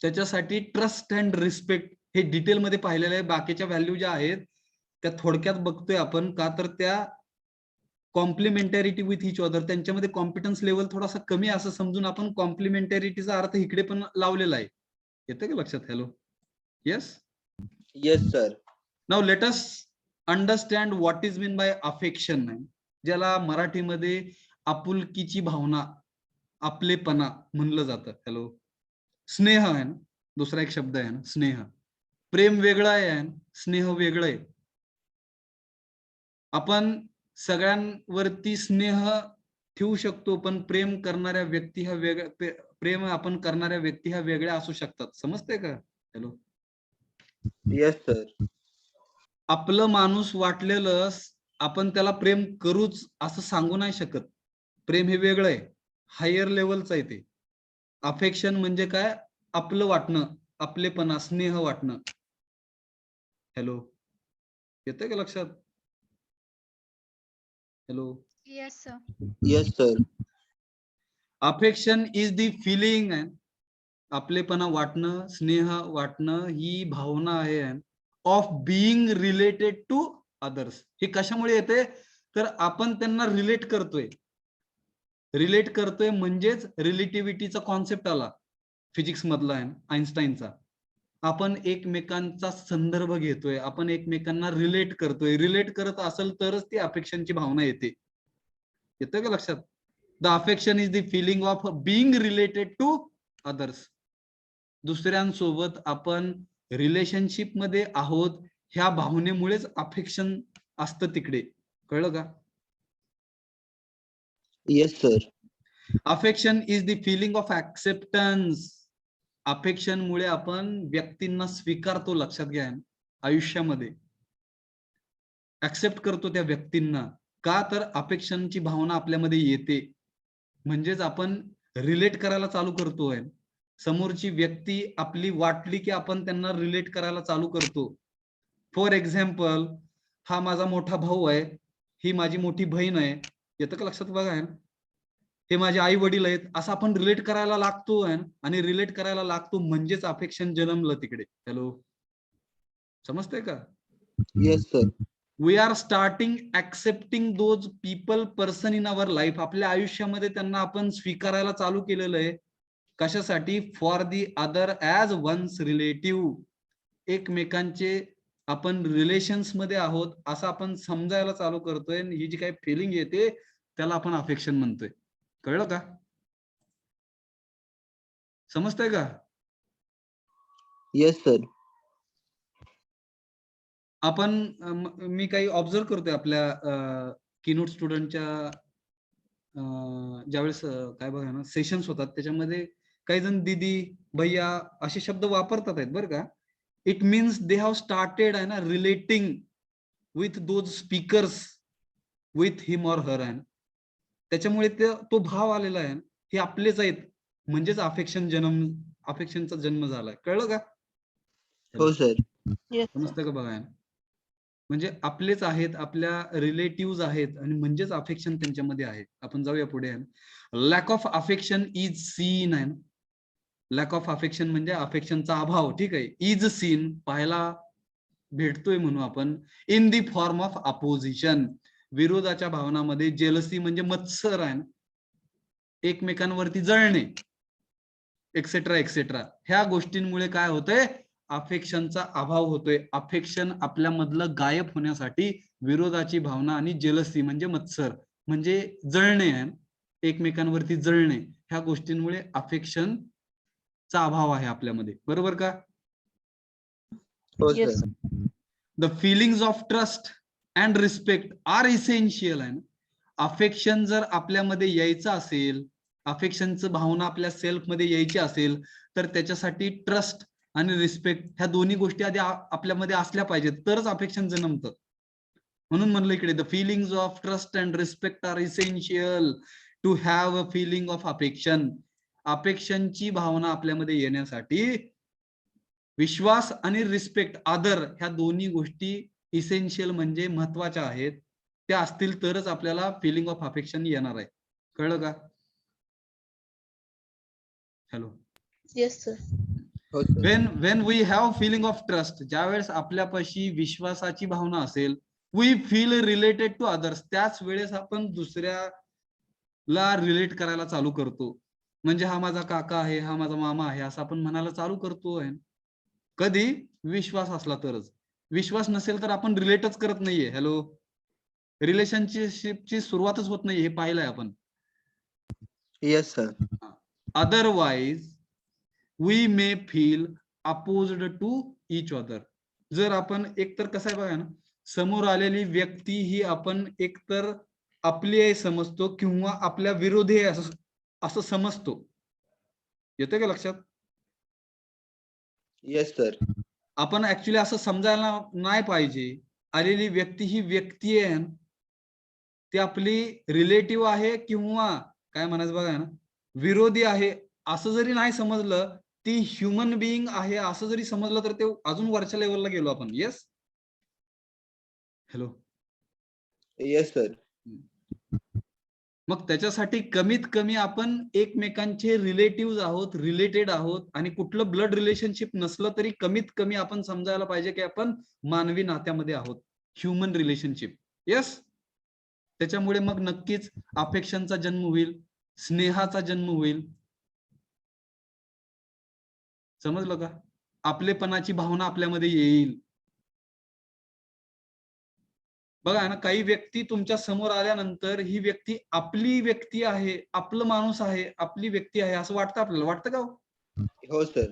त्याच्यासाठी ट्रस्ट अँड रिस्पेक्ट हे डिटेलमध्ये पाहिलेलं आहे. बाकीच्या व्हॅल्यू ज्या आहेत त्या थोडक्यात बघतोय आपण, का तर त्या कॉम्प्लिमेंटॅरिटी विथ इच अदर, त्यांच्यामध्ये कॉम्पिटन्स लेवल थोडासा कमी असं समजून आपण कॉम्प्लिमेंटॅरिटीचा अर्थ इकडे पण लावलेला आहे. येतं का लक्षात? Hello. Yes. Yes sir. Now let us understand what is mean bye affection, ज्याला मराठीमध्ये आपुलकीची भावना, आपलेपणा म्हणलं जातं. हॅलो. स्नेह आहे ना, दुसरा एक शब्द आहे ना, स्नेह. प्रेम वेगळं आहे, स्नेह वेगळं आहे. आपण सगळ्यांवरती स्नेह ठेवू शकतो, पण प्रेम करणाऱ्या व्यक्ती ह्या वेगळ्या, प्रेम आपण करणाऱ्या व्यक्ती ह्या वेगळ्या असू शकतात. समजते का? हॅलो. Yes sir. आपलं माणूस वाटलेलं आपण त्याला प्रेम करूच असं सांगू नाही शकत. प्रेम हे वेगळं आहे, हायर लेवलचं आहे ते. अफेक्शन म्हणजे काय? आपलं वाटणं, आपलेपणा, स्नेह वाटणं. हॅलो. येतंय का लक्षात? Hello. Yes sir. Yes sir. Affection is the feeling, आपलेपणा वाटणं, स्नेह वाटणं ही भावना आहे of being related to others. हे कशामुळे येते? तर आपण त्यांना रिलेट करतोय. रिलेट करतोय म्हणजेच रिलेटिव्हिटीचा कॉन्सेप्ट आला फिजिक्स मधला आहे, आइन्स्टाईनचा. आपण एकमेकांचा संदर्भ घेतोय, आपण एकमेकांना रिलेट करतोय. रिलेट करत असेल तरच ती अफेक्शनची भावना येते. येतं का लक्षात? The affection is the feeling of being related to others. दुसऱ्यांसोबत आपण रिलेशनशिप मध्ये आहोत ह्या भावनेमुळेच अफेक्शन असतं तिकडे. कळलं का? Yes sir. Affection is the feeling of acceptance. Affection मुळे आपण व्यक्तींना स्वीकारतो. लक्षात घ्या, आयुष्यामध्ये ऍक्सेप्ट करतो त्या व्यक्तींना. का? तर अफेक्शनची भावना आपल्यामध्ये येते म्हणजेच आपण रिलेट करायला चालू करतोय. समोरची व्यक्ती आपली वाटली की आपण त्यांना रिलेट करायला चालू करतो. फॉर एक्झाम्पल, हा माझा मोठा भाऊ आहे, ही माझी मोठी बहीण आहे. येतं का लक्षात? बघा, हे माझे आई वडील आहेत, असं आपण रिलेट करायला लागतो. आणि रिलेट करायला लागतो म्हणजेच अफेक्शन जन्मलं तिकडे. हॅलो. समजतंय का? Yes sir. We are starting accepting those people, person in our life. आपल्या आयुष्यामध्ये त्यांना आपण स्वीकारायला चालू केलेलं आहे. कशासाठी? For the other as one's relative. एकमेकांचे आपण रिलेशन्स मध्ये आहोत असं आपण समजायला चालू करतोय. ही जी काही फिलिंग येते त्याला आपण अफेक्शन म्हणतोय. कळलं का? समजतंय का? Yes sir. आपण मी काही ऑब्झर्व करतोय आपल्या कीनोट स्टुडंटच्या ज्यावेळेस काय बघा ना सेशन्स होतात त्याच्यामध्ये काही जण दीदी, भैया असे शब्द वापरतात आहेत बरं का. It means they have started आहे ना relating with those speakers with him or her. आहे त्याच्यामुळे तो भाव आलेला आहे, हे आपलेच आहेत म्हणजेच अफेक्शनचा जन्म झालाय. कळलं का? हो सर. समजतं का? बघा, म्हणजे आपलेच आहेत, आपल्या रिलेटिव्ह आहेत आणि म्हणजेच अफेक्शन त्यांच्यामध्ये आहे. आपण जाऊया पुढे. Lack of affection is seen आहे. लॅक ऑफ अफेक्शन म्हणजे अफेक्शनचा अभाव. ठीक आहे. इज सीन पाहायला भेटतोय म्हणून आपण in the form of opposition. विरोधाच्या भावनामध्ये जेलसी म्हणजे मत्सर आहे ना, एकमेकांवरती जळणे, एक्सेट्रा एक्सेट्रा. ह्या गोष्टींमुळे काय होतंय, अफेक्शनचा अभाव होतोय. अफेक्शन आपल्यामधलं गायब होण्यासाठी विरोधाची भावना आणि जेलसी म्हणजे मत्सर म्हणजे जळणे आहे, एकमेकांवरती जळणे, ह्या गोष्टींमुळे अफेक्शनचा अभाव आहे आपल्यामध्ये. बरोबर का? हो Yes, सर. The feelings of trust and respect are essential आहे ना. अफेक्शन जर आपल्यामध्ये यायचं असेल, अफेक्शनचं भावना आपल्या सेल्फ मध्ये यायची असेल, तर त्याच्यासाठी ट्रस्ट आणि रिस्पेक्ट ह्या दोन्ही गोष्टी आधी आपल्यामध्ये असल्या पाहिजेत, तरच अफेक्शन जन्मतं. म्हणून म्हणलं इकडे the feelings of trust and respect are essential to have a feeling of affection. अफेक्शनची भावना आपल्यामध्ये येण्यासाठी विश्वास आणि रिस्पेक्ट, आदर, ह्या दोन्ही गोष्टी इसेन्शियल म्हणजे महत्वाच्या आहेत. त्या असतील तरच आपल्याला फिलिंग ऑफ अफेक्शन येणार आहे. कळलं का? हॅलो. yes, sir. हो sir. when we have feeling of trust, ज्यावेळेस आपल्यापाशी विश्वासाची भावना असेल, we feel related to others, त्याच वेळेस आपण दुसऱ्याला रिलेट करायला चालू करतो. म्हणजे हा माझा काका आहे, हा माझा मामा आहे, असं आपण म्हणायला चालू करतोय. कधी? विश्वास असला तरच. विश्वास नसेल तर आपण रिलेटच करत नाहीये. हॅलो. रिलेशनशिपची सुरुवातच होत नाही, हे पाहिलंय आपण. Yes sir. Otherwise we may feel opposed to each other. जर आपण एकतर कसं आहे बघा ना, समोर आलेली व्यक्ती ही आपण एकतर आपली आहे समजतो किंवा आपल्या विरोधी आहे असं समजतो. येतं का लक्षात? Yes sir. आपण ऍक्च्युली असं समजायला नाही पाहिजे. आलेली व्यक्ती ही व्यक्ती आहे, ती आपली रिलेटिव्ह आहे किंवा काय म्हणायचं बघा ना, विरोधी आहे असं जरी नाही समजलं, ती ह्युमन बिईंग आहे असं जरी समजलं, तर ते अजून वरच्या लेवलला गेलो आपण. येस. हॅलो. Yes sir. मग त्याच्यासाठी कमीत कमी आपण एकमेकांचे रिलेटिव्ह आहोत, रिलेटेड आहोत, आणि कुठलं ब्लड रिलेशनशिप नसलं तरी कमीत कमी आपण समजायला पाहिजे की आपण मानवी नात्यामध्ये आहोत, ह्युमन रिलेशनशिप. येस. त्याच्यामुळे मग नक्कीच अफेक्शनचा जन्म होईल, स्नेहाचा जन्म होईल. समजलं का? आपलेपणाची भावना आपल्यामध्ये येईल. बघा ना, काही व्यक्ती तुमच्या समोर आल्यानंतर ही व्यक्ती आपली व्यक्ती आहे, आपलं माणूस आहे, आपली व्यक्ती आहे असं वाटतं आपल्याला. वाटतं का? हो सर.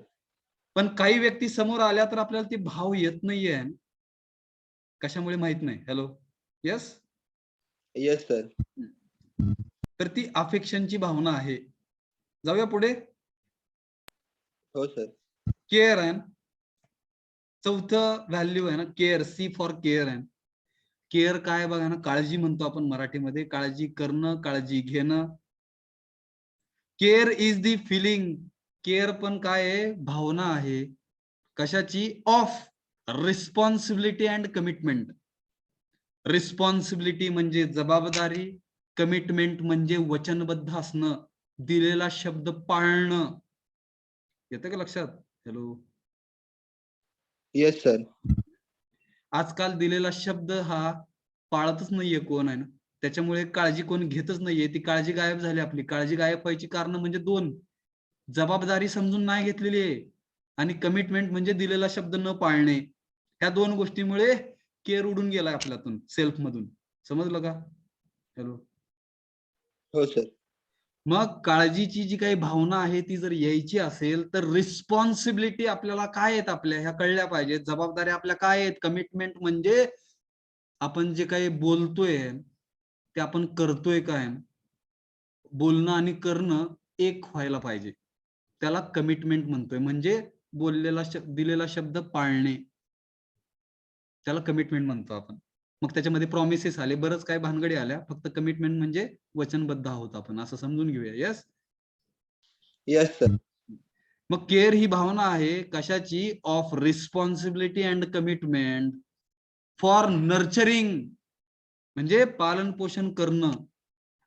पण काही व्यक्ती समोर आल्या तर आपल्याला ते भाव येत नाहीये. कशामुळे माहित नाही. हॅलो. येस. Yes sir. तर ती अफेक्शनची भावना आहे. जाऊया पुढे. हो सर. केअर आहे. चौथं व्हॅल्यू आहे ना, केअर. सी फॉर केअर आहे. केअर काय बघा ना, काळजी म्हणतो आपण मराठीमध्ये. काळजी करणं, काळजी घेणं. Care is the feeling. Care पण काय आहे? भावना आहे. कशाची? Of responsibility and commitment. Responsibility म्हणजे जबाबदारी, कमिटमेंट म्हणजे वचनबद्ध असणं, दिलेला शब्द पाळणं. येतं का लक्षात? हॅलो. Yes sir. आजकाल दिलेला शब्द हा पाळतच नाहीये कोण आहे ना, त्याच्यामुळे काळजी कोण घेतच नाहीये. ती काळजी गायब झाली. आपली काळजी गायब व्हायची कारण म्हणजे दोन: जबाबदारी समजून नाही घेतलेली आहे आणि कमिटमेंट म्हणजे दिलेला शब्द न पाळणे. ह्या दोन गोष्टीमुळे केअर उडून गेलाय आपल्यातून, सेल्फ मधून. समजलं का? हॅलो. हो सर. मग काळजीची जी काही भावना आहे ती जर यायची असेल तर रिस्पॉन्सिबिलिटी आपल्याला काय आहेत आपल्या ह्या कळल्या पाहिजेत. जबाबदाऱ्या आपल्या काय आहेत. कमिटमेंट म्हणजे आपण जे काही बोलतोय ते आपण करतोय काय. बोलणं आणि करणं एक व्हायला पाहिजे, त्याला कमिटमेंट म्हणतोय. म्हणजे बोललेला दिलेला शब्द पाळणे, त्याला कमिटमेंट म्हणतो आपण. मग त्याच्यामध्ये प्रॉमिसेस आले, बरंच काय भानगडी आल्या. फक्त कमिटमेंट म्हणजे वचनबद्ध आहोत आपण असं समजून घेऊया. येस. Yes sir. मग केअर ही भावना आहे कशाची? Of responsibility and commitment for nurturing म्हणजे पालन पोषण करणं,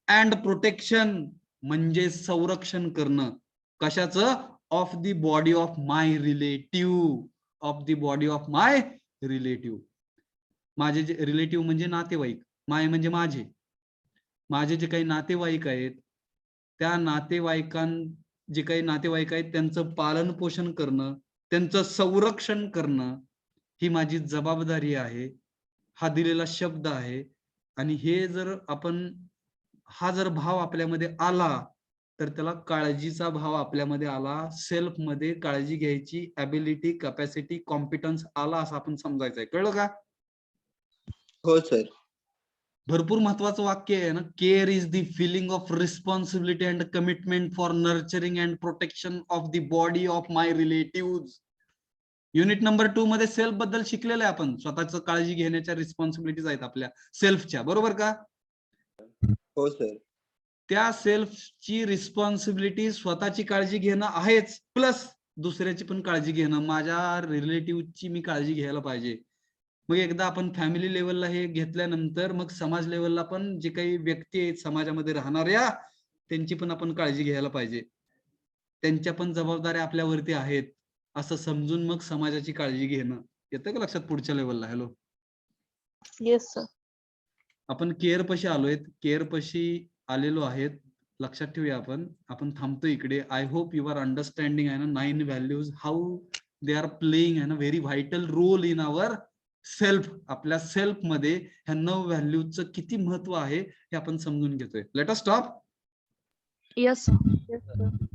अँड प्रोटेक्शन म्हणजे संरक्षण करणं. कशाचं? Of the body of my relative. Of the body of my relative. माझे जे रिलेटिव्ह म्हणजे नातेवाईक, माय म्हणजे माझे जे काही नातेवाईक आहेत, त्या जे काही नातेवाईक आहेत त्यांचं पालन पोषण करणं, त्यांचं संरक्षण करणं ही माझी जबाबदारी आहे. हा दिलेला शब्द आहे. आणि हे जर हा जर भाव आपल्यामध्ये आला तर त्याला काळजीचा भाव आपल्यामध्ये आला, सेल्फ मध्ये काळजी घ्यायची ॲबिलिटी, कॅपॅसिटी, कॉम्पिटन्स आला असं आपण समजायचंय. कळलं का? हो सर. भरपूर महत्वाचं वाक्य आहे ना, care is the feeling of responsibility and commitment for nurturing and protection of the body of my relative. Unit number 2 मध्ये सेल्फ बद्दल शिकलेलं आहे आपण. स्वतःच काळजी घेण्याच्या रिस्पॉन्सिबिलिटीज आहेत आपल्या सेल्फच्या, बरोबर का? हो सर. त्या सेल्फची रिस्पॉन्सिबिलिटी स्वतःची काळजी घेणं आहेच, प्लस दुसऱ्याची पण काळजी घेणं. माझ्या रिलेटिव्हची मी काळजी घ्यायला पाहिजे. मग एकदा आपण फॅमिली लेवलला हे घेतल्यानंतर मग समाज लेवलला पण जे काही व्यक्ती आहेत समाजामध्ये राहणाऱ्या त्यांची पण आपण काळजी घ्यायला पाहिजे. त्यांच्या पण जबाबदाऱ्या आपल्यावरती आहेत असं समजून मग समाजाची काळजी घेणं. येतं का लक्षात पुढच्या लेवलला? Hello, Yes, sir. आपण केअर पशी आलोय, केअर पशी आलेलो आहेत. लक्षात ठेवूया आपण थांबतो इकडे. I hope you are understanding आहे ना 9 values, how they are playing आहे ना very vital role in our self. आपल्या सेल्फ मध्ये ह्या 9 व्हॅल्यूजचं किती महत्व आहे हे आपण समजून घेतोय. Let us stop. Yes, sir. Yes, sir.